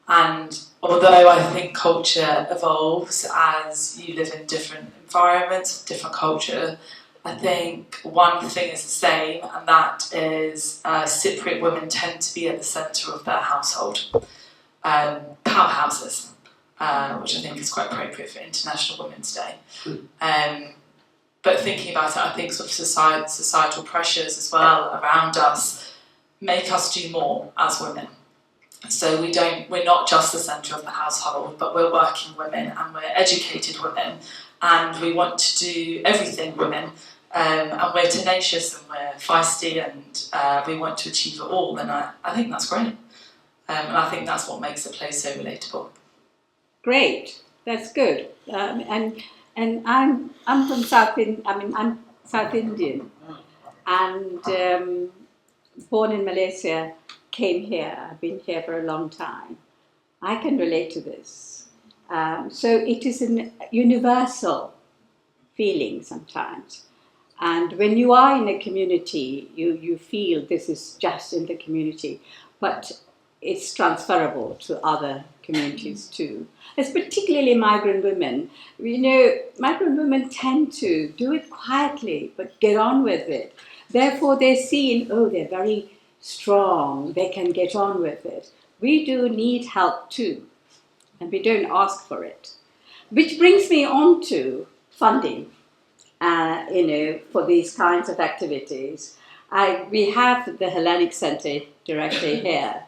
Speaker 15: And although I think culture evolves as you live in different environments, different culture, I think one thing is the same, and that is Cypriot women tend to be at the centre of their household. Powerhouses, which I think is quite appropriate for International Women's Day. But thinking about it, I think sort of societal pressures as well around us make us do more as women. So we're not just the centre of the household, but we're working women and we're educated women, and we want to do everything women, and we're tenacious and we're feisty, and we want to achieve it all, and I think that's great. And I think that's what makes the play so relatable.
Speaker 5: Great, that's good. And I'm from I'm South Indian, and born in Malaysia, came here. I've been here for a long time. I can relate to this. So it is a universal feeling sometimes. And when you are in a community, you feel this is just in the community, but it's transferable to other communities too. It's particularly migrant women. You know, migrant women tend to do it quietly, but get on with it. Therefore, they're seen, oh, they're very strong, they can get on with it. We do need help too, and we don't ask for it. Which brings me on to funding, for these kinds of activities. We have the Hellenic Centre directly here.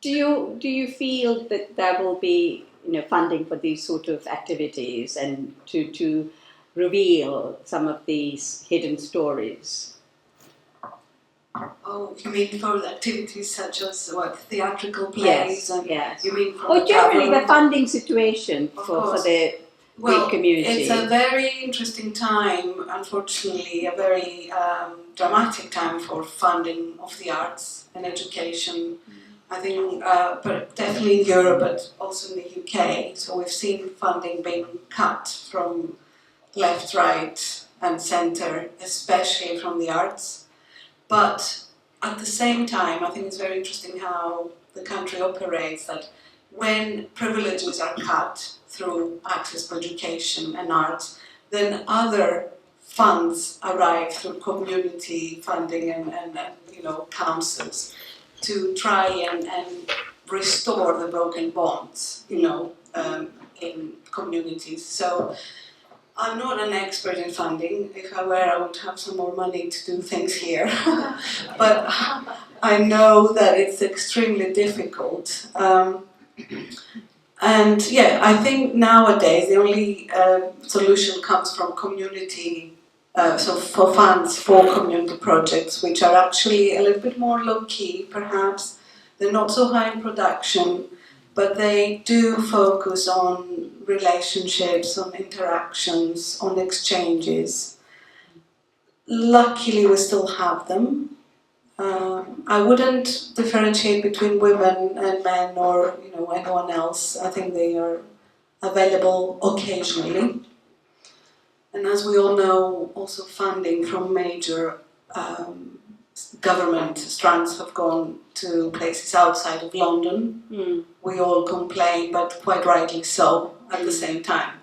Speaker 5: Do you feel that there will be funding for these sort of activities and to reveal some of these hidden stories?
Speaker 3: Oh, you mean for activities such as theatrical plays?
Speaker 5: Yes, yes.
Speaker 3: You mean for
Speaker 5: or generally the funding situation for the Greek community?
Speaker 3: It's a very interesting time, unfortunately, a very dramatic time for funding of the arts and education. I think, but definitely in Europe, but also in the UK. So we've seen funding being cut from left, right, and centre, especially from the arts. But at the same time, I think it's very interesting how the country operates, that when privileges are cut through access to education and arts, then other funds arrive through community funding and councils to try and restore the broken bonds, in communities. So I'm not an expert in funding. If I were, I would have some more money to do things here. But I know that it's extremely difficult. And yeah, I think nowadays the only solution comes from community, so for funds for community projects, which are actually a little bit more low-key, perhaps. They're not so high in production, but they do focus on relationships, on interactions, on exchanges. Luckily, we still have them. I wouldn't differentiate between women and men or anyone else. I think they are available occasionally. And as we all know, also funding from major government strands have gone to places outside of London. We all complain, but quite rightly so, at the same time.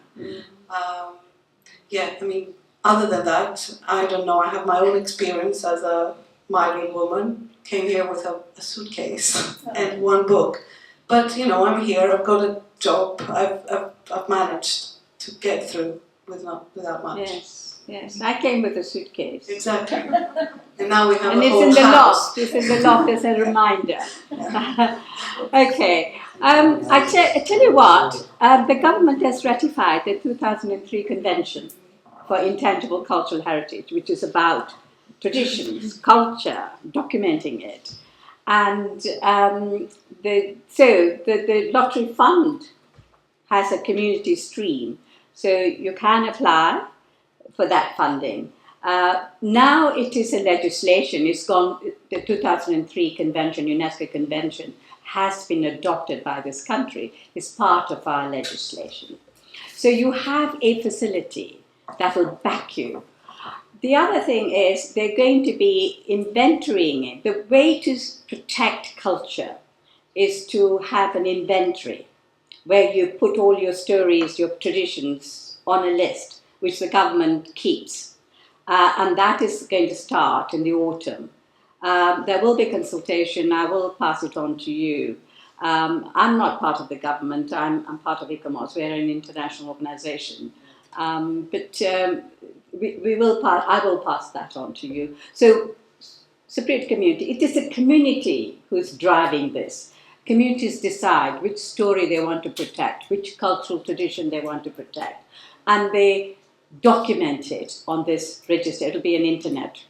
Speaker 3: Other than that, I don't know. I have my own experience as a migrant woman. Came here with a suitcase and one book. But, I'm here, I've got a job, I've managed to get through without much.
Speaker 5: Yes, I came with a suitcase.
Speaker 3: Exactly. And now we have
Speaker 5: and
Speaker 3: a
Speaker 5: it's
Speaker 3: whole
Speaker 5: in the
Speaker 3: house.
Speaker 5: loft. It's in the loft as a reminder. Okay. I tell you what, the government has ratified the 2003 Convention for Intangible Cultural Heritage, which is about traditions, culture, documenting it. And the lottery fund has a community stream. So you can apply for that funding. Now it is a legislation. It's gone. The 2003 convention, UNESCO convention, has been adopted by this country. It's part of our legislation. So you have a facility that will back you. The other thing is they're going to be inventorying it. The way to protect culture is to have an inventory where you put all your stories, your traditions on a list, which the government keeps. And that is going to start in the autumn. There will be consultation. I will pass it on to you. I'm not part of the government. I'm part of ICOMOS. We're an international organization. I will pass that on to you. So, Cypriot community, it is the community who's driving this. Communities decide which story they want to protect, which cultural tradition they want to protect. And they document it on this register. It'll be an internet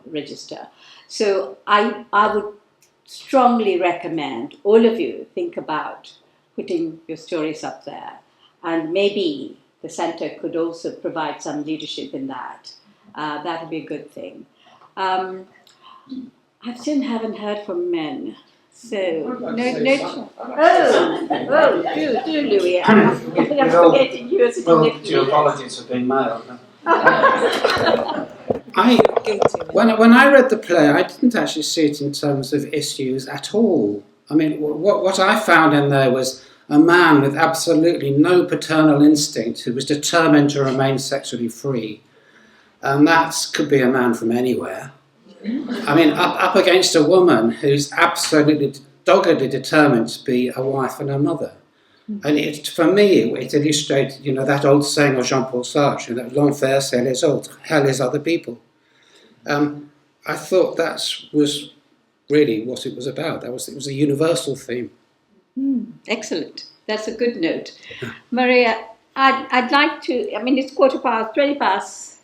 Speaker 5: register. So I would strongly recommend all of you think about putting your stories up there. And maybe the centre could also provide some leadership in that. That would be a good thing. I still haven't heard from men. So, do Louis. I'm forgetting you as a
Speaker 9: Your apologies for being male. When I read the play, I didn't actually see it in terms of issues at all. I mean, what I found in there was a man with absolutely no paternal instinct who was determined to remain sexually free. And that could be a man from anywhere. I mean, up against a woman who's absolutely doggedly determined to be a wife and a mother. And for me, it illustrated, that old saying of Jean-Paul Sartre, that l'enfer, c'est les autres, hell is other people. I thought that was really what it was about. It was a universal theme.
Speaker 5: Excellent. That's a good note. Maria, I'd like to, it's 20 past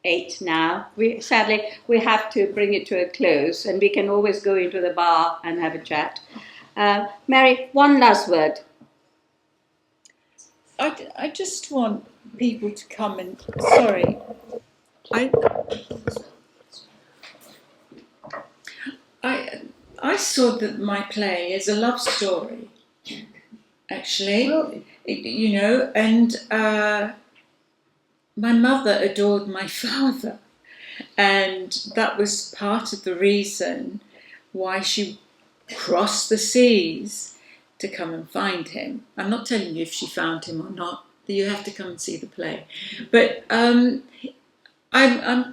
Speaker 5: 8 now. Sadly, we have to bring it to a close, and we can always go into the bar and have a chat. Mary, one last word.
Speaker 6: I just want people to come and... Sorry. I saw that my play as a love story, actually. Really? And my mother adored my father, and that was part of the reason why she cross the seas to come and find him. I'm not telling you if she found him or not. You have to come and see the play. But I'm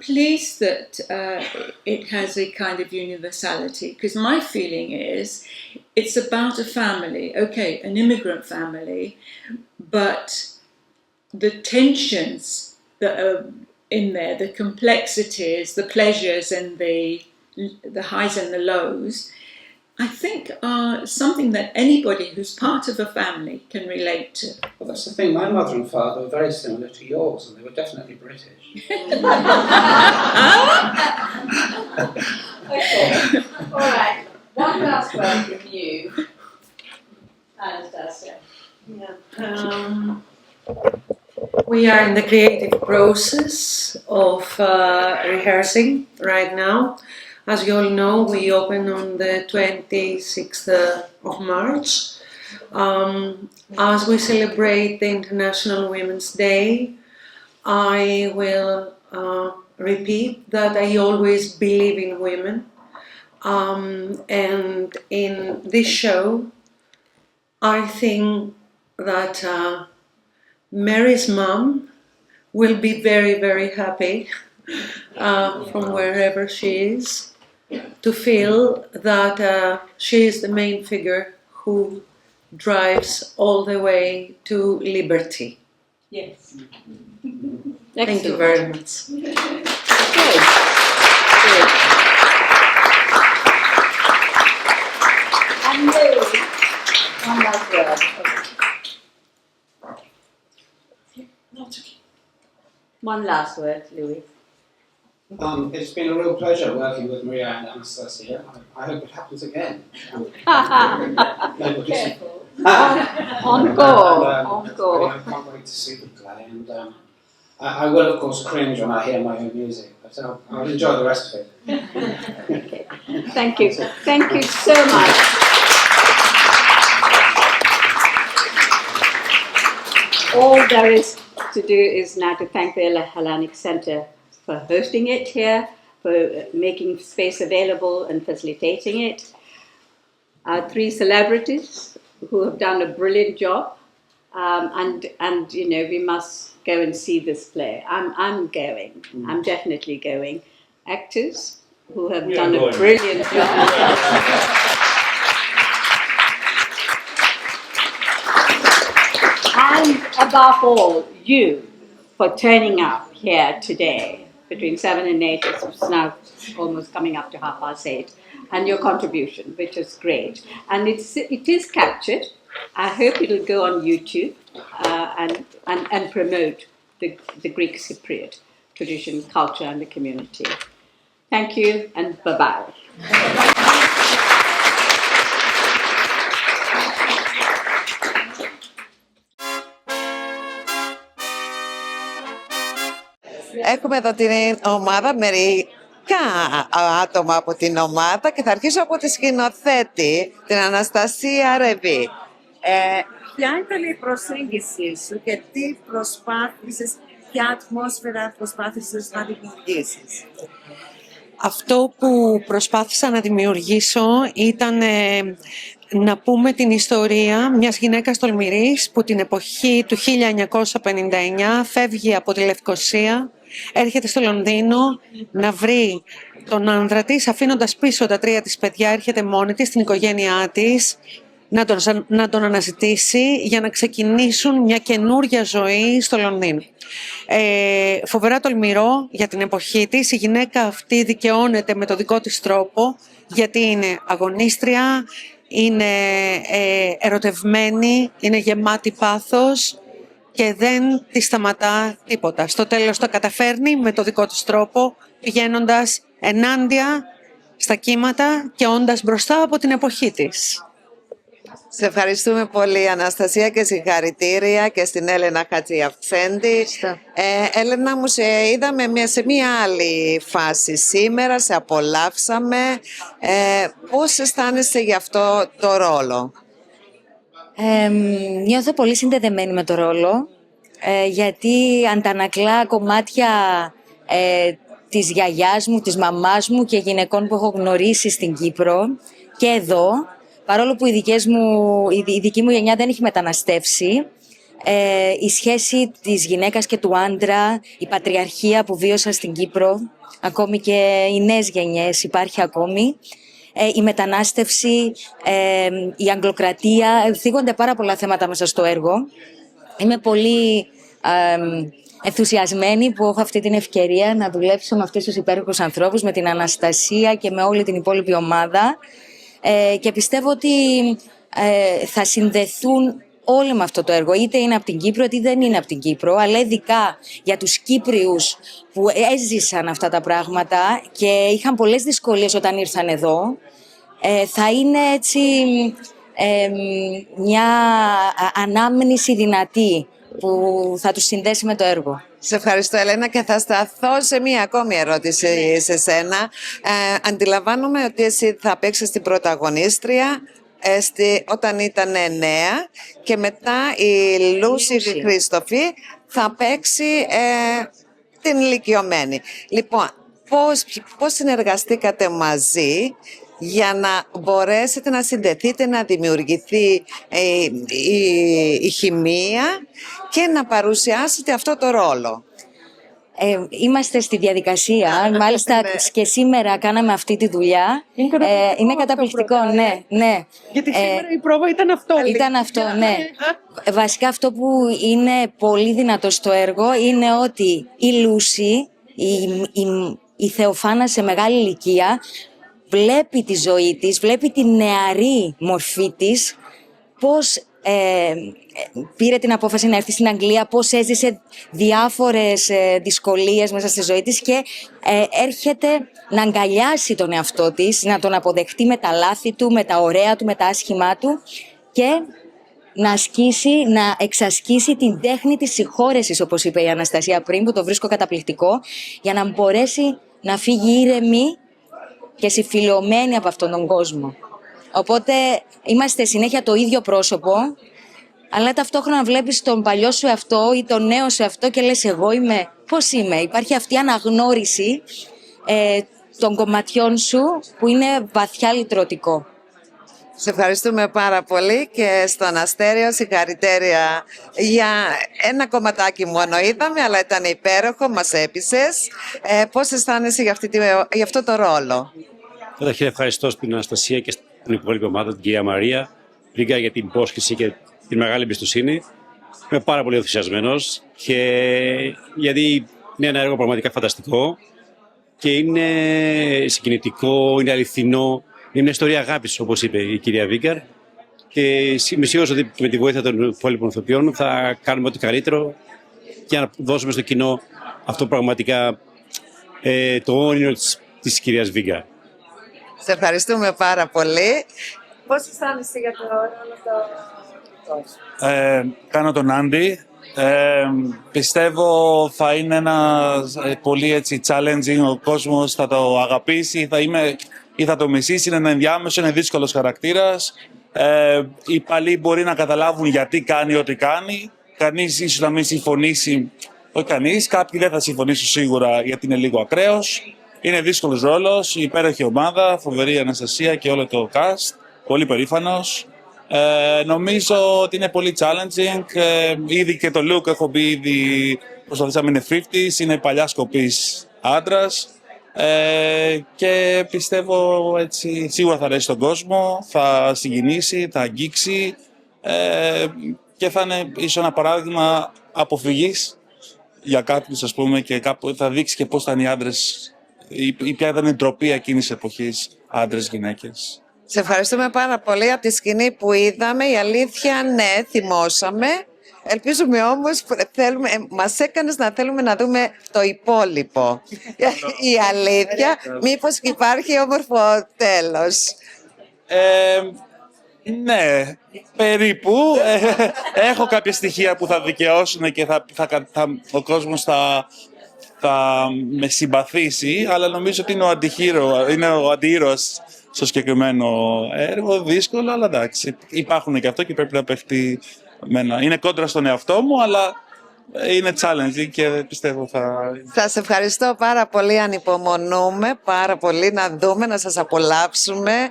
Speaker 6: pleased that it has a kind of universality, because my feeling is it's about a family, okay, an immigrant family, but the tensions that are in there, the complexities, the pleasures and the highs and the lows, I think are something that anybody who's part of a family can relate to.
Speaker 9: Well, that's the thing. My mother and father were very similar to yours, and they were definitely British.
Speaker 11: Okay. All right. One last word from you, Anastasia.
Speaker 8: Yeah. We are in the creative process of rehearsing right now. As you all know, we open on the 26th of March. As we celebrate the International Women's Day, I will repeat that I always believe in women. And in this show, I think that Mary's mom will be very, very happy from wherever she is, to feel that she is the main figure who drives all the way to liberty.
Speaker 11: Yes.
Speaker 8: Thank you very much.
Speaker 5: Good. And Louis, one last word. One last word, Louis.
Speaker 9: It's been a real pleasure working with Maria and Anastasia. I hope it happens again.
Speaker 5: Careful. Encore.
Speaker 9: I can't wait to see the play, and I will, of course, cringe when I hear my own music, but I'll enjoy the rest of it.
Speaker 5: Okay. Thank you. Thank you so much. All there is to do is now to thank the Hellenic Centre for hosting it here, for making space available and facilitating it. Our three celebrities who have done a brilliant job, and you know, we must go and see this play. I'm going. I'm definitely going. Actors who have done a brilliant job. And above all, you for turning up here today between 7 and 8. It's now almost coming up to 8:30, and your contribution, which is great. And it is captured. I hope it'll go on YouTube and promote the Greek Cypriot tradition, culture, and the community. Thank you, and bye-bye.
Speaker 16: Έχουμε εδώ την ομάδα, μερικά άτομα από την ομάδα, και θα αρχίσω από τη σκηνοθέτη, την Αναστασία Ρεβί. Ποια ήταν η προσέγγιση σου και τι προσπάθησες, ποια ατμόσφαιρα προσπάθησες να δημιουργήσεις?
Speaker 8: Αυτό που προσπάθησα να δημιουργήσω ήταν να πούμε την ιστορία μιας γυναίκας τολμηρής που την εποχή του 1959 φεύγει από τη Λευκοσία, έρχεται στο Λονδίνο να βρει τον άνδρα της, αφήνοντας πίσω τα 3 της παιδιά, έρχεται μόνη της, την οικογένειά της, να τον αναζητήσει για να ξεκινήσουν μια καινούρια ζωή στο Λονδίνο. Φοβερά τολμηρό για την εποχή της. Η γυναίκα αυτή δικαιώνεται με το δικό της τρόπο, γιατί είναι αγωνίστρια, είναι ερωτευμένη, είναι γεμάτη πάθος και δεν τη σταματά τίποτα. Στο τέλος το καταφέρνει με το δικό της τρόπο, πηγαίνοντας ενάντια στα κύματα και όντας μπροστά από την εποχή της.
Speaker 16: Σε ευχαριστούμε πολύ, Αναστασία, και συγχαρητήρια και στην Elena Hadjiafxendi. Έλενα μου, σε είδαμε σε μια άλλη φάση σήμερα, σε απολαύσαμε. Πώς αισθάνεσαι για αυτό το ρόλο?
Speaker 17: Νιώθω πολύ συνδεδεμένη με το ρόλο, γιατί αντανακλά κομμάτια της γιαγιάς μου, της μαμάς μου και γυναικών που έχω γνωρίσει στην Κύπρο και εδώ, παρόλο που η δική μου γενιά δεν έχει μεταναστεύσει, η σχέση της γυναίκας και του άντρα, η πατριαρχία που βίωσα στην Κύπρο, ακόμη και οι νέες γενιές υπάρχει ακόμη, η μετανάστευση, η αγγλοκρατία, θίγονται πάρα πολλά θέματα μέσα στο έργο. Είμαι πολύ ενθουσιασμένη που έχω αυτή την ευκαιρία να δουλέψω με αυτούς τους υπέροχους ανθρώπους, με την Αναστασία και με όλη την υπόλοιπη ομάδα και πιστεύω ότι θα συνδεθούν όλοι με αυτό το έργο, είτε είναι από την Κύπρο είτε δεν είναι από την Κύπρο, αλλά ειδικά για τους Κύπριους που έζησαν αυτά τα πράγματα και είχαν πολλές δυσκολίες όταν ήρθαν εδώ, θα είναι έτσι μια ανάμνηση δυνατή που θα τους συνδέσει με το έργο.
Speaker 16: Σε ευχαριστώ, Ελένα, και θα σταθώ σε μία ακόμη ερώτηση σε σένα. Αντιλαμβάνομαι ότι εσύ θα παίξεις την πρωταγωνίστρια όταν ήταν 9 και μετά η Λούση Χριστοφή θα παίξει την ηλικιωμένη. Λοιπόν, πώς συνεργαστήκατε μαζί για να μπορέσετε να συνδεθείτε, να δημιουργηθεί η χημεία και να παρουσιάσετε αυτό το ρόλο?
Speaker 17: Είμαστε στη διαδικασία, μάλιστα και σήμερα κάναμε αυτή τη δουλειά. Είναι καταπληκτικό, ναι.
Speaker 8: Γιατί σήμερα η πρόβα ήταν αυτό.
Speaker 17: Ήταν αυτό, ναι. Βασικά αυτό που είναι πολύ δυνατό στο έργο είναι ότι η Λούση, η Θεοφάνα σε μεγάλη ηλικία, βλέπει τη ζωή της, βλέπει τη νεαρή μορφή της, πώς πήρε την απόφαση να έρθει στην Αγγλία, πώς έζησε διάφορες δυσκολίες μέσα στη ζωή της και έρχεται να αγκαλιάσει τον εαυτό της, να τον αποδεχτεί με τα λάθη του, με τα ωραία του, με τα άσχημά του και να εξασκήσει την τέχνη της συγχώρεσης, όπως είπε η Αναστασία πριν, που το βρίσκω καταπληκτικό, για να μπορέσει να φύγει ήρεμη και συμφιλειωμένη από αυτόν τον κόσμο. Οπότε είμαστε συνέχεια το ίδιο πρόσωπο, αλλά ταυτόχρονα βλέπεις τον παλιό σου εαυτό ή τον νέο σου εαυτό και λες εγώ είμαι, πώς είμαι. Υπάρχει αυτή η αναγνώριση των κομματιών σου που είναι βαθιά λυτρωτικό.
Speaker 16: Σε ευχαριστούμε πάρα πολύ και στον Αστέριο συγχαρητήρια για ένα κομματάκι μόνο είδαμε, αλλά ήταν υπέροχο, μας έπεισες. Πώς αισθάνεσαι για αυτό το ρόλο?
Speaker 4: Καταρχήν ευχαριστώ στην Αναστασία και στην υπόλοιπη ομάδα, την κυρία Μαρία Vigar, για την υπόσχεση και την μεγάλη εμπιστοσύνη. Είμαι πάρα πολύ ενθουσιασμένος και γιατί είναι ένα έργο πραγματικά φανταστικό και είναι συγκινητικό, είναι αληθινό, είναι μια ιστορία αγάπης, όπως είπε η κυρία Vigar, και είμαι σίγουρος ότι με τη βοήθεια των υπόλοιπων ηθοποιών θα κάνουμε ό,τι καλύτερο για να δώσουμε στο κοινό αυτό πραγματικά το όνειρο της κυρίας Vigar.
Speaker 16: Σε ευχαριστούμε πάρα πολύ. Πώς αισθάνεσαι για το ρόλο το...
Speaker 18: Κάνω τον Άντι. Πιστεύω θα είναι ένα πολύ έτσι challenging, ο κόσμος θα το αγαπήσει ή θα το μισήσει, είναι ένα ενδιάμεσο, είναι δύσκολος χαρακτήρας. Οι παλιοί μπορεί να καταλάβουν γιατί κάνει ό,τι κάνει. Κανείς ίσως να μην συμφωνήσει, όχι κανείς, κάποιοι δεν θα συμφωνήσουν σίγουρα γιατί είναι λίγο ακραίος. Είναι δύσκολος ρόλος, η υπέροχη ομάδα, φοβερή Αναστασία και όλο το cast, πολύ περήφανος. Νομίζω ότι είναι πολύ challenging, ήδη και το look έχω πει, ήδη προσπαθήσαμε, είναι 50s, είναι παλιά σκοπής άντρας και πιστεύω έτσι σίγουρα θα αρέσει τον κόσμο, θα συγκινήσει, θα αγγίξει και θα είναι ίσως ένα παράδειγμα αποφυγής για κάποιους, ας πούμε, και κάπου θα δείξει και πώς ήταν οι άντρες ή ποια ήταν η ντροπή εκείνης της εποχής, άντρες, γυναίκες.
Speaker 16: Σε ευχαριστούμε πάρα πολύ από τη σκηνή που είδαμε. Η αλήθεια, ναι, θυμώσαμε. Ελπίζουμε όμως, μας έκανες να θέλουμε να δούμε το υπόλοιπο. Η αλήθεια, μήπως υπάρχει όμορφο τέλος.
Speaker 18: Ναι, περίπου. Έχω κάποια στοιχεία που θα δικαιώσουν και ο κόσμος θα με συμπαθήσει, αλλά νομίζω ότι είναι ο αντίήρωας στο συγκεκριμένο έργο. Δύσκολο, αλλά εντάξει. Υπάρχουν και αυτό και πρέπει να παιχτεί. Είναι κόντρα στον εαυτό μου, αλλά είναι challenging και πιστεύω θα...
Speaker 16: Σας ευχαριστώ πάρα πολύ, ανυπομονούμε πάρα πολύ να δούμε, να σας απολαύσουμε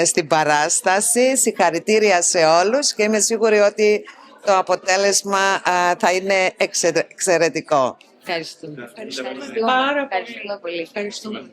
Speaker 16: στην παράσταση. Συγχαρητήρια σε όλους και είμαι σίγουρη ότι το αποτέλεσμα θα είναι εξαιρετικό.
Speaker 17: Ευχαριστούμε.
Speaker 16: Ευχαριστούμε πολύ.
Speaker 17: Ευχαριστούμε.